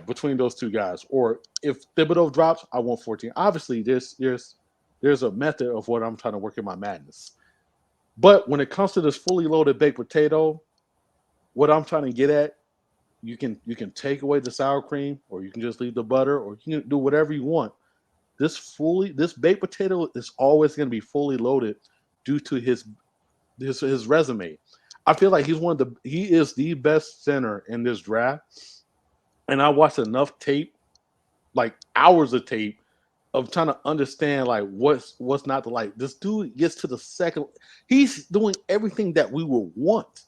between those two guys. Or if Thibodeau drops, I want 14. Obviously, there's a method of what I'm trying to work in my madness. But when it comes to this fully loaded baked potato, what I'm trying to get at, you can take away the sour cream, or you can just leave the butter, or you can do whatever you want. This baked potato is always going to be fully loaded due to his resume. I feel like he is the best center in this draft. And I watched enough tape, like hours of tape, of trying to understand like what's not to like. This dude gets to the second. He's doing everything that we would want.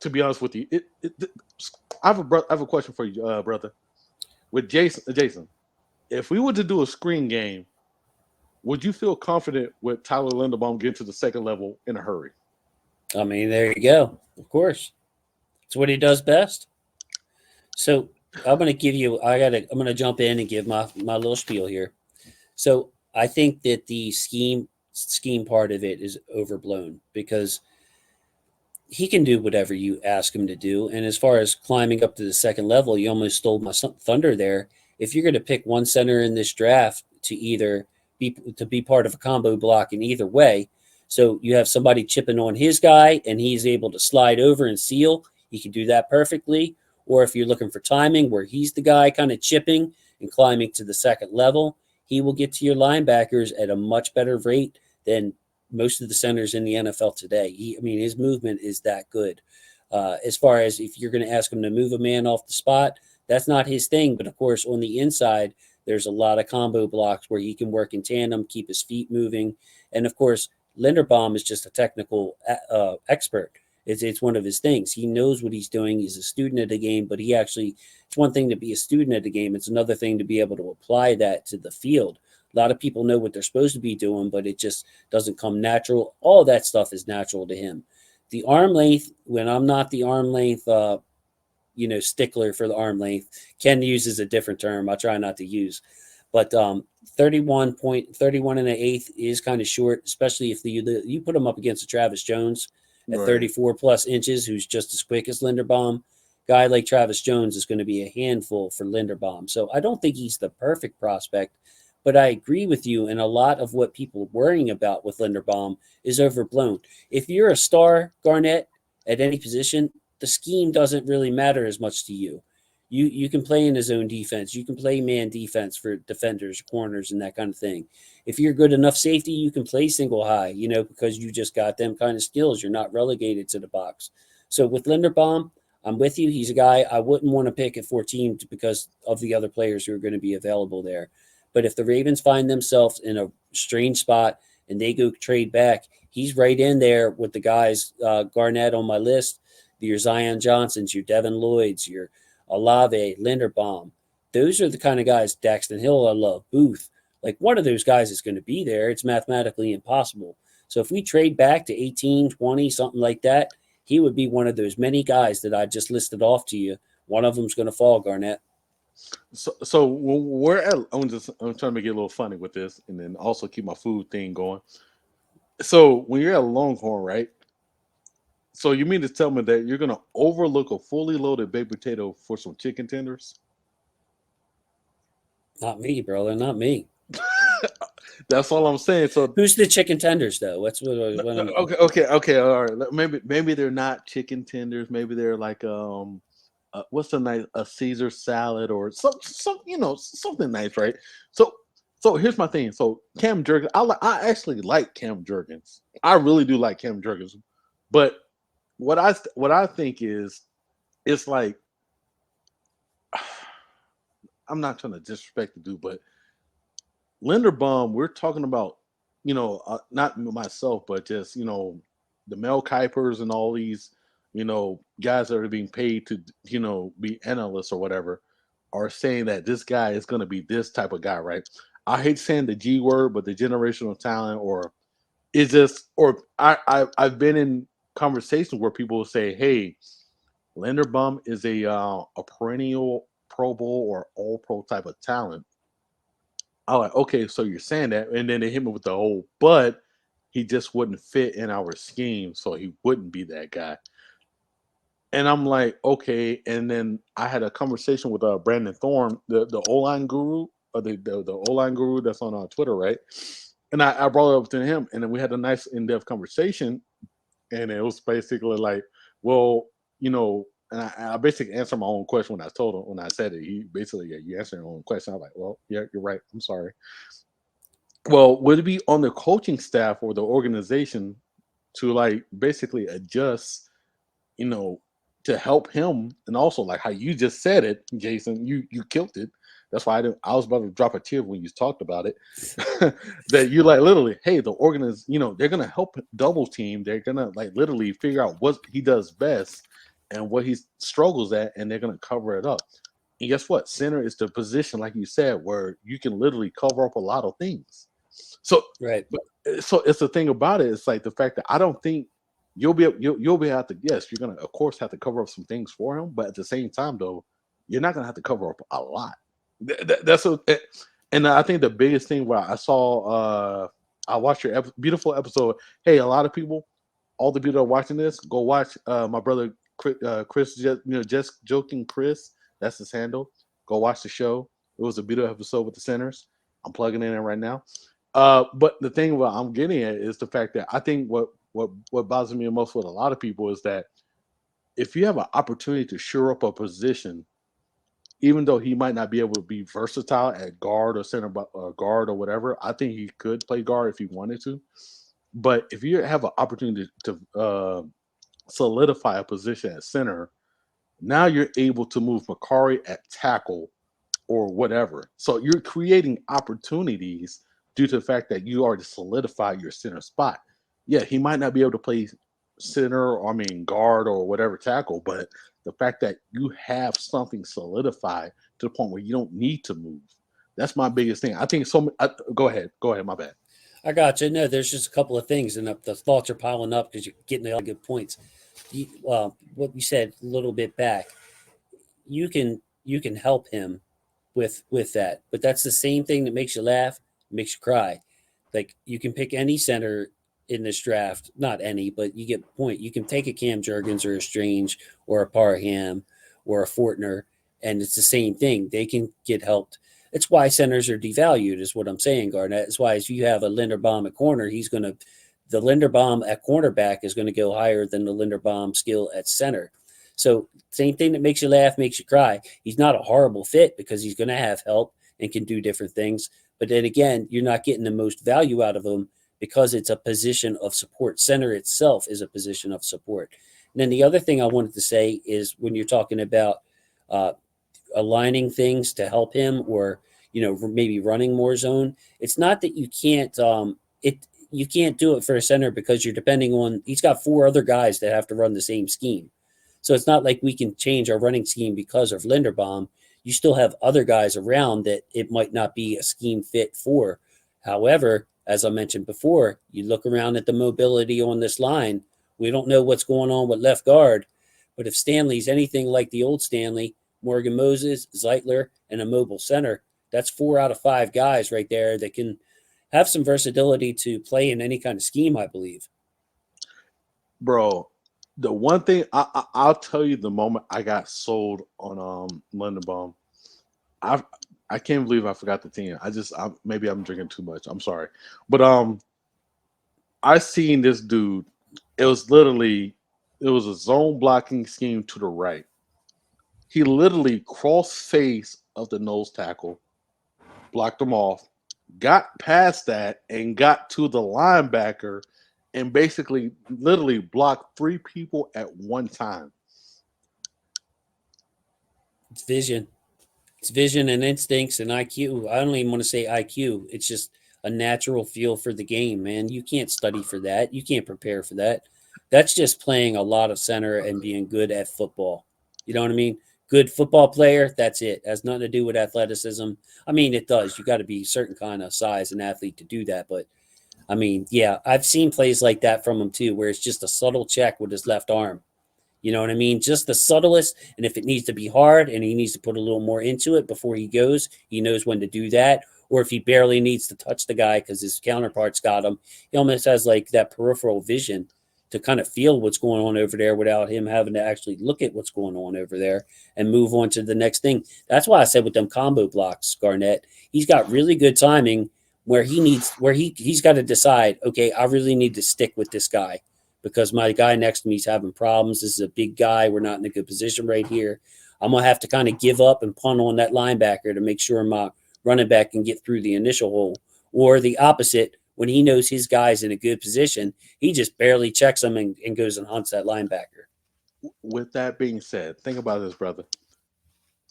To be honest with you, I have a question for you, brother. With Jason, if we were to do a screen game, would you feel confident with Tyler Linderbaum getting to the second level in a hurry? I mean, there you go. Of course, it's what he does best. So I'm going to jump in and give my little spiel here. So I think that the scheme part of it is overblown because he can do whatever you ask him to do. And as far as climbing up to the second level, you almost stole my thunder there. If you're going to pick one center in this draft to either be part of a combo block in either way, so you have somebody chipping on his guy and he's able to slide over and seal, he can do that perfectly. Or if you're looking for timing where he's the guy kind of chipping and climbing to the second level, he will get to your linebackers at a much better rate than most of the centers in the NFL today. His movement is that good. As far as if you're going to ask him to move a man off the spot, that's not his thing. But of course, on the inside, there's a lot of combo blocks where he can work in tandem, keep his feet moving. And of course, Linderbaum is just a technical expert. It's one of his things. He knows what he's doing. He's a student of the game, but it's one thing to be a student of the game. It's another thing to be able to apply that to the field. A lot of people know what they're supposed to be doing, but it just doesn't come natural. All that stuff is natural to him. The arm length, when I'm not the arm length, stickler for the arm length, Ken uses a different term. I try not to use, but 31 and an eighth is kind of short, especially if you put him up against a Travis Jones at 34 plus inches, who's just as quick as Linderbaum. Guy like Travis Jones is going to be a handful for Linderbaum. So I don't think he's the perfect prospect, But I agree with you, and a lot of what people are worrying about with Linderbaum is overblown. If you're a star, Garnett, at any position, the scheme doesn't really matter as much to you. You can play in his own defense. You can play man defense for defenders, corners, and that kind of thing. If you're good enough safety, you can play single high, because you just got them kind of skills. You're not relegated to the box. So with Linderbaum, I'm with you. He's a guy I wouldn't want to pick at 14 because of the other players who are going to be available there. But if the Ravens find themselves in a strange spot and they go trade back, he's right in there with the guys, Garnett on my list, your Zion Johnsons, your Devin Lloyds, your Olave, Linderbaum. Those are the kind of guys, Daxton Hill, I love, Booth. Like one of those guys is going to be there. It's mathematically impossible. So if we trade back to 18, 20, something like that, he would be one of those many guys that I just listed off to you. One of them's going to fall, Garnett. So we're at. I'm trying to make it a little funny with this, and then also keep my food thing going. So when you're at Longhorn, right? So you mean to tell me that you're gonna overlook a fully loaded baked potato for some chicken tenders? Not me, brother. Not me. That's all I'm saying. So Who's the chicken tenders, though? What's what I'm. okay. All right. Maybe they're not chicken tenders. Maybe they're like what's a nice a Caesar salad or some something nice, right? So here's my thing. So Cam Jurgens, I actually like Cam Jurgens. I really do like Cam Jurgens, but what I think is it's like I'm not trying to disrespect the dude, but Linderbaum, we're talking about, not myself, but just, the Mel Kipers and all these, guys that are being paid to, be analysts or whatever are saying that this guy is going to be this type of guy, right? I hate saying the G word, but the generational talent or is just, or I've been in conversations where people will say, hey, Linderbaum is a perennial Pro Bowl or All Pro type of talent. I'm like, okay, so you're saying that, and then they hit me with the whole, but he just wouldn't fit in our scheme, so he wouldn't be that guy. And I'm like, okay. And then I had a conversation with Brandon Thorne, the O line guru, or the O line guru that's on Twitter, right? And I brought it up to him, and then we had a nice in depth conversation, and it was basically like, well, and I basically answered my own question when I told him when I said it. He basically, yeah, you answered your own question. I was like, well, yeah, you're right. I'm sorry. Well, would it be on the coaching staff or the organization to like basically adjust, you know, to help him, and also like how you just said it, Jason, you killed it. That's why I was about to drop a tear when you talked about it. That you like literally, hey, the they're gonna help double team. They're gonna like literally figure out what he does best and what he struggles at, and they're gonna cover it up. And guess what? Center is the position, like you said, where you can literally cover up a lot of things. So, Right. so it's the thing about it. It's like the fact that I don't think you'll be able to. Yes, you're gonna of course have to cover up some things for him, but at the same time, though, you're not gonna have to cover up a lot. That's what, and I think the biggest thing where I saw, I watched your beautiful episode. Hey, a lot of people, all the people that are watching this, go watch my brother Chris. Just joking, Chris. That's his handle. Go watch the show. It was a beautiful episode with the centers. I'm plugging it in right now. But the thing what I'm getting at is the fact that I think what bothers me most with a lot of people is that if you have an opportunity to shore up a position, even though he might not be able to be versatile at guard or center guard or whatever, I think he could play guard if he wanted to. But if you have an opportunity to solidify a position at center, now you're able to move Makari at tackle or whatever. So you're creating opportunities due to the fact that you already solidified your center spot. Yeah, he might not be able to play center or guard or whatever tackle, but the fact that you have something solidified to the point where you don't need to move. That's my biggest thing. I think go ahead, my bad. I got you. No, there's just a couple of things, and the thoughts are piling up because you're getting all good points. What you said a little bit back, you can help him with that, but that's the same thing that makes you laugh, makes you cry. Like you can pick any center in this draft, not any, but you get the point. You can take a Cam Jurgens or a Strange or a Parham or a Fortner, and it's the same thing. They can get helped. It's why centers are devalued, is what I'm saying, Garnett. It's why if you have a Linderbaum at corner, the Linderbaum at cornerback is going to go higher than the Linderbaum skill at center. So same thing that makes you laugh makes you cry. He's not a horrible fit because he's going to have help and can do different things. But then again, you're not getting the most value out of him because it's a position of support. Center itself is a position of support. And then the other thing I wanted to say is when you're talking about uh, aligning things to help him, or maybe running more zone, it's not that you can't do it for a center because you're depending on he's got four other guys that have to run the same scheme. So it's not like we can change our running scheme because of Linderbaum. You still have other guys around that it might not be a scheme fit for. However, as I mentioned before, you look around at the mobility on this line. We don't know what's going on with left guard, but if Stanley's anything like the old Stanley, Morgan Moses, Zeitler, and a mobile center, that's 4 out of 5 guys right there that can have some versatility to play in any kind of scheme, I believe. Bro, the one thing I'll tell you, the moment I got sold on Lindenbaum, I can't believe I forgot the team. Maybe I'm drinking too much. I'm sorry, but I seen this dude. It was a zone blocking scheme to the right. He literally crossed face of the nose tackle, blocked him off, got past that, and got to the linebacker, and basically literally blocked 3 people at one time. It's vision. It's vision and instincts and IQ. I don't even want to say IQ. It's just a natural feel for the game, man. You can't study for that. You can't prepare for that. That's just playing a lot of center and being good at football. You know what I mean? Good football player, that's it. Has nothing to do with athleticism. I mean, it does. You got to be a certain kind of size and athlete to do that. But I mean, yeah, I've seen plays like that from him too, where it's just a subtle check with his left arm. You know what I mean? Just the subtlest. And if it needs to be hard and he needs to put a little more into it before he goes, he knows when to do that. Or if he barely needs to touch the guy because his counterpart's got him, he almost has like that peripheral vision to kind of feel what's going on over there without him having to actually look at what's going on over there and move on to the next thing. That's why I said with them combo blocks, Garnett, he's got really good timing where he's got to decide, okay, I really need to stick with this guy because my guy next to me is having problems. This is a big guy. We're not in a good position right here. I'm going to have to kind of give up and punt on that linebacker to make sure my running back can get through the initial hole. Or the opposite, when he knows his guy's in a good position, he just barely checks him and goes and hunts that linebacker. With that being said, think about this, brother.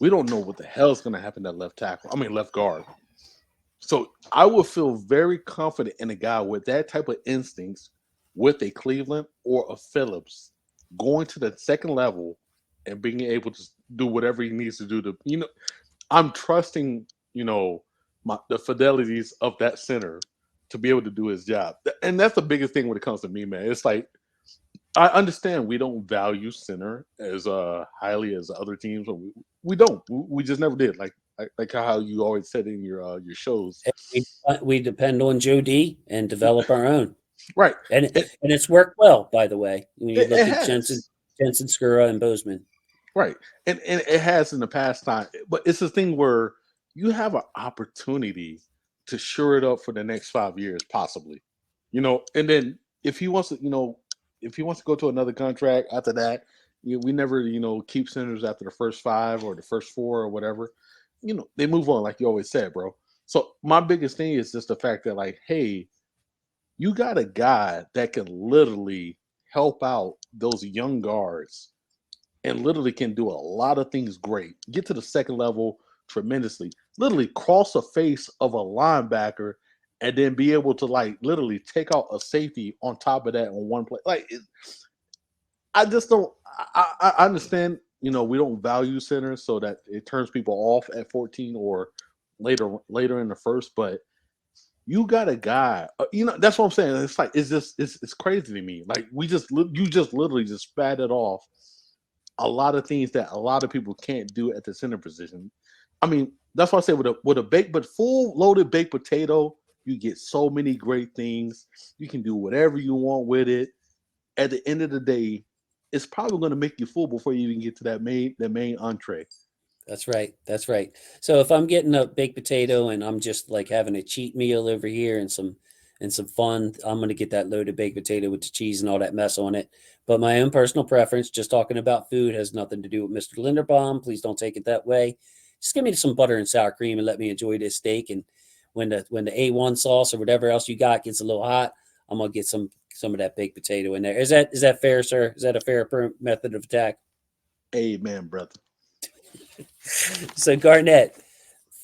We don't know what the hell is going to happen to left guard. So I would feel very confident in a guy with that type of instincts with a Cleveland or a Phillips going to the second level and being able to do whatever he needs to do to, I'm trusting, the fidelities of that center to be able to do his job. And that's the biggest thing when it comes to me, man. It's like, I understand we don't value center as highly as other teams. We don't. We just never did. Like how you always said in your shows. We depend on Joe D and develop our own. Right. And it's worked well, by the way. When you look at has. Jensen, Skura, and Bozeman. Right. And it has in the past time. But it's a thing where you have an opportunity to shore it up for the next 5 years, possibly. And then if he wants to go to another contract after that, we never, keep centers after the first 5 or the first 4 or whatever. They move on, like you always said, bro. So my biggest thing is just the fact that, like, hey, you got a guy that can literally help out those young guards and literally can do a lot of things great. Get to the second level tremendously. Literally cross the face of a linebacker and then be able to, like, literally take out a safety on top of that on one play. Like, I just don't. I understand. We don't value centers so that it turns people off at 14 or later in the first. But you got a guy. That's what I'm saying. It's like it's crazy to me. Like you just literally just spat it off. A lot of things that a lot of people can't do at the center position. I mean, that's why I say with a full loaded baked potato, you get so many great things. You can do whatever you want with it. At the end of the day, it's probably going to make you full before you even get to that main entree. That's right. That's right. So if I'm getting a baked potato and I'm just like having a cheat meal over here and some fun, I'm gonna get that loaded baked potato with the cheese and all that mess on it. But my own personal preference, just talking about food, has nothing to do with Mr. Linderbaum. Please don't take it that way. Just give me some butter and sour cream and let me enjoy this steak. And when the A1 sauce or whatever else you got gets a little hot, I'm gonna get some of that baked potato in there. Is that fair, sir? Is that a fair method of attack? Amen, brother. So Garnett,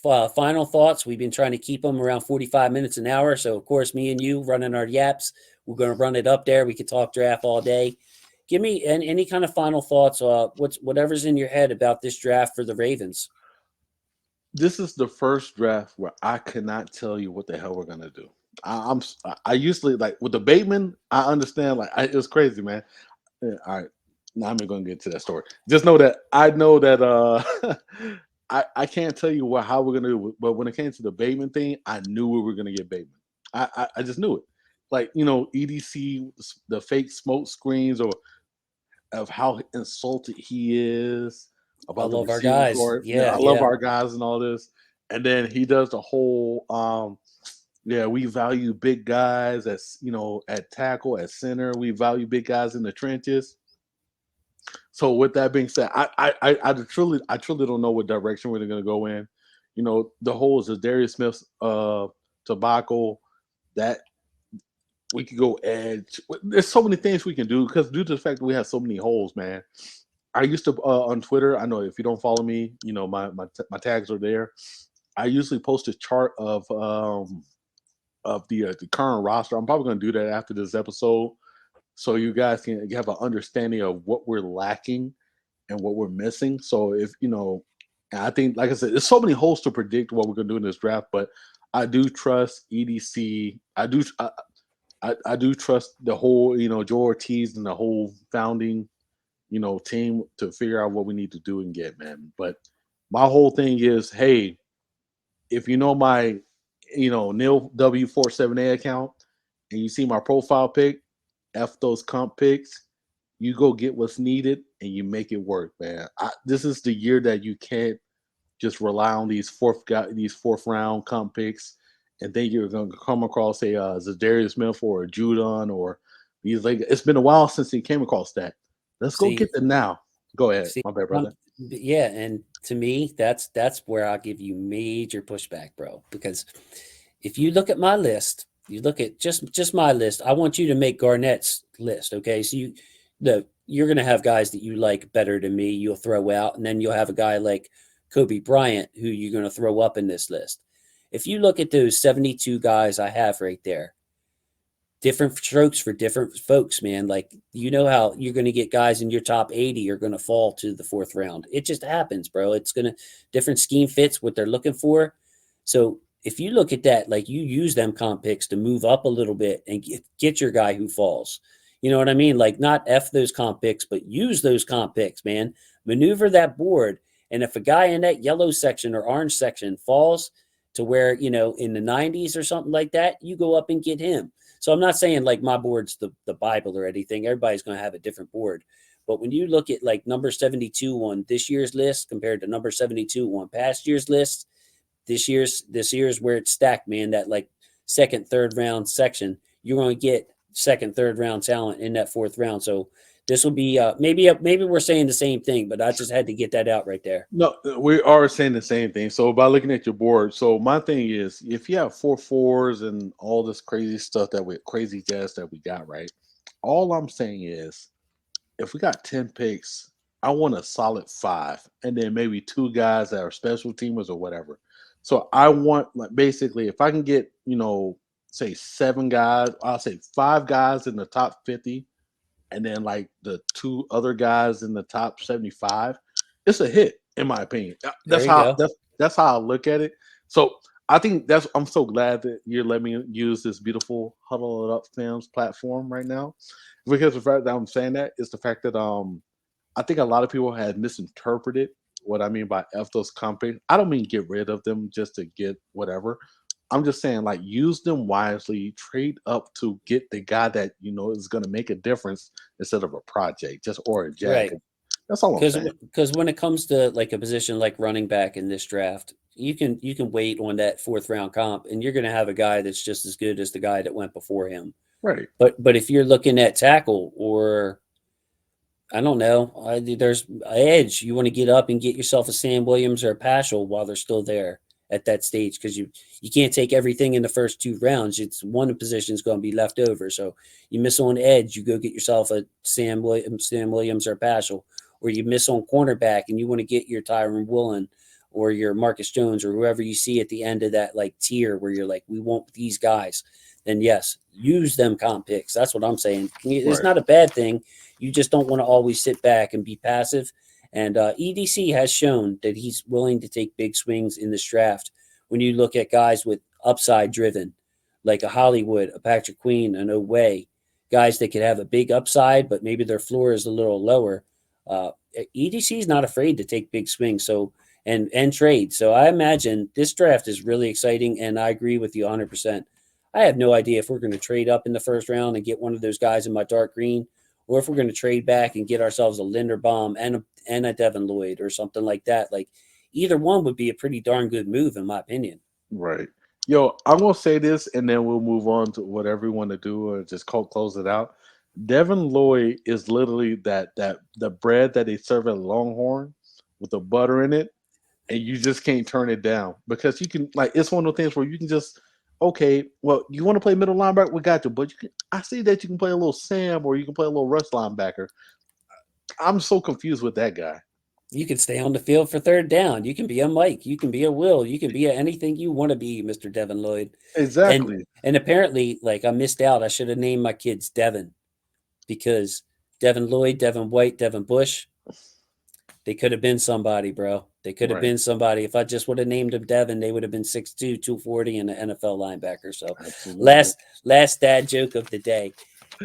final thoughts. We've been trying to keep them around 45 minutes an hour. So, of course, me and you running our yaps, we're going to run it up there. We could talk draft all day. Give me any kind of final thoughts. Whatever's in your head about this draft for the Ravens. This is the first draft where I cannot tell you what the hell we're gonna do. I usually like with the Bateman. I understand. Like it was crazy, man. Yeah, all right, now I'm not gonna get to that story. Just know that I know that I can't tell you how we're gonna do it, but when it came to the Bateman thing, I knew we were gonna get Bateman. I just knew it. Like EDC, the fake smoke screens, or of how insulted he is I about the love our receiving guys. core. Yeah, I love yeah. our guys and all this. And then he does the whole yeah, we value big guys as at tackle, at center. We value big guys in the trenches. So with that being said, I truly don't know what direction we're gonna go in. The whole is Darius Smith tobacco that we could go edge. There's so many things we can do because due to the fact that we have so many holes, man. I used to on Twitter. I know if you don't follow me, my tags are there. I usually post a chart of the current roster. I'm probably going to do that after this episode, so you guys can have an understanding of what we're lacking and what we're missing. So if and I think, like I said, there's so many holes to predict what we're going to do in this draft, but I do trust EDC. I do trust the whole Joe Ortiz and the whole founding team to figure out what we need to do and get, man. But my whole thing is, hey, if you know my, Neil W47A account and you see my profile pic, F those comp picks, you go get what's needed and you make it work, man. This is the year that you can't just rely on these fourth round comp picks and think you're going to come across a Zadarius Smith or a Judon or these. Like, it's been a while since he came across that. Let's go See, get them now. Go ahead, see, my bad, brother. yeah, and to me, that's where I'll give you major pushback, bro. Because if you look at my list, you look at just my list. I want you to make Garnett's list, okay? So you're gonna have guys that you like better than me. You'll throw out, and then you'll have a guy like Kobe Bryant who you're gonna throw up in this list. If you look at those 72 guys I have right there, different strokes for different folks, man. Like, you know how you're going to get guys in your top 80 are going to fall to the fourth round. It just happens, bro. It's going to, different scheme fits what they're looking for. So if you look at that, like, you use them comp picks to move up a little bit and get your guy who falls. You know what I mean? Like, not F those comp picks, but use those comp picks, man. Maneuver that board. And if a guy in that yellow section or orange section falls to where, in the 90s or something like that, you go up and get him. So I'm not saying like my board's the Bible or anything. Everybody's going to have a different board. But when you look at like number 72 on this year's list compared to number 72 on past year's list, this year's where it's stacked, man. That like second, third round section, you're going to get second, third round talent in that fourth round. So this will be maybe we're saying the same thing, but I just had to get that out right there. No, we are saying the same thing. So by looking at your board, so my thing is, if you have 4 4s and all this crazy stuff crazy jazz that we got, right? All I'm saying is, if we got 10 picks, I want a solid 5, and then maybe 2 guys that are special teamers or whatever. So I want, like, basically, if I can get say 7 guys, I'll say 5 guys in the top 50, and then like the 2 other guys in the top 75. It's a hit, in my opinion. There That's you how go. that's how I look at it. So I think I'm so glad that you're letting me use this beautiful Huddle It Up Films platform right now. Because the fact that I'm saying that is the fact that I think a lot of people had misinterpreted what I mean by F those companies. I don't mean get rid of them just to get whatever. I'm just saying, like, use them wisely, trade up to get the guy that is going to make a difference instead of a project, just or a Right. jag. That's all I'm saying. Because when it comes to like a position like running back in this draft, you can wait on that fourth round comp, and you're going to have a guy that's just as good as the guy that went before him. Right. But if you're looking at tackle or I don't know, there's edge. You want to get up and get yourself a Sam Williams or a Paschal while they're still there at that stage because you can't take everything in the first 2 rounds. It's one position is going to be left over. So you miss on edge, you go get yourself a Sam Williams or Paschal, or you miss on cornerback and you want to get your Tyron Woolen or your Marcus Jones or whoever you see at the end of that like tier where you're like, we want these guys. Then yes, use them comp picks. That's what I'm saying. It's Right. not a bad thing. You just don't want to always sit back and be passive. And EDC has shown that he's willing to take big swings in this draft. When you look at guys with upside driven, like a Hollywood, a Patrick Queen, an Oway, guys that could have a big upside, but maybe their floor is a little lower. EDC is not afraid to take big swings. So and trade. So I imagine this draft is really exciting, and I agree with you 100%. I have no idea if we're going to trade up in the first round and get one of those guys in my dark green, or if we're going to trade back and get ourselves a Linderbaum and a Devin Lloyd or something like that. Like either one would be a pretty darn good move, in my opinion. Right. Yo, I'm gonna say this, and then we'll move on to whatever we want to do, or just close it out. Devin Lloyd is literally that the bread that they serve at Longhorn with the butter in it, and you just can't turn it down because you can like it's one of those things where you can just okay, well, you want to play middle linebacker, we got you, but you can, I see that you can play a little Sam or you can play a little rush linebacker. I'm so confused with that guy. You can stay on the field for third down. You can be a Mike. You can be a Will. You can be anything you want to be, Mr. Devin Lloyd. Exactly. And apparently, like I missed out. I should have named my kids Devin because Devin Lloyd, Devin White, Devin Bush, they could have been somebody, bro. They could have Right. been somebody. If I just would have named them Devin, they would have been 6'2", 240 and an NFL linebacker. So Absolutely. last dad joke of the day.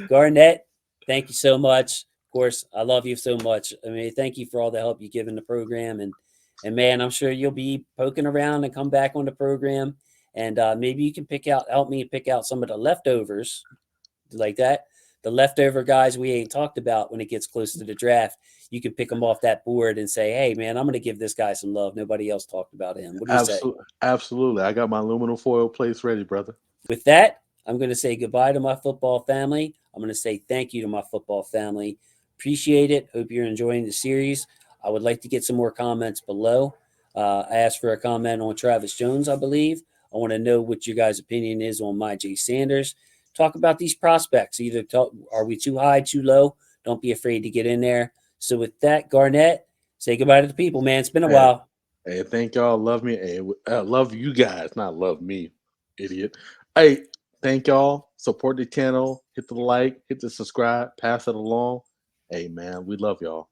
Garnet, thank you so much. Of course, I love you so much. I mean, thank you for all the help you give in the program. And man, I'm sure you'll be poking around and come back on the program. And maybe you can help me pick out some of the leftovers like that. The leftover guys we ain't talked about when it gets close to the draft. You can pick them off that board and say, hey, man, I'm going to give this guy some love. Nobody else talked about him. What do you say? Absolutely. I got my aluminum foil plates ready, brother. With that, I'm going to say goodbye to my football family. I'm going to say thank you to my football family. Appreciate it. Hope you're enjoying the series. I would like to get some more comments below. I asked for a comment on Travis Jones, I believe. I want to know what your guys' opinion is on Myjai Sanders. Talk about these prospects. Are we too high, too low? Don't be afraid to get in there. So with that, Garnet, say goodbye to the people, man. It's been a while. Hey, thank y'all. Love me. Hey, love you guys, not love me, idiot. Hey, thank y'all. Support the channel. Hit the like, hit the subscribe, pass it along. Hey, man, we love y'all.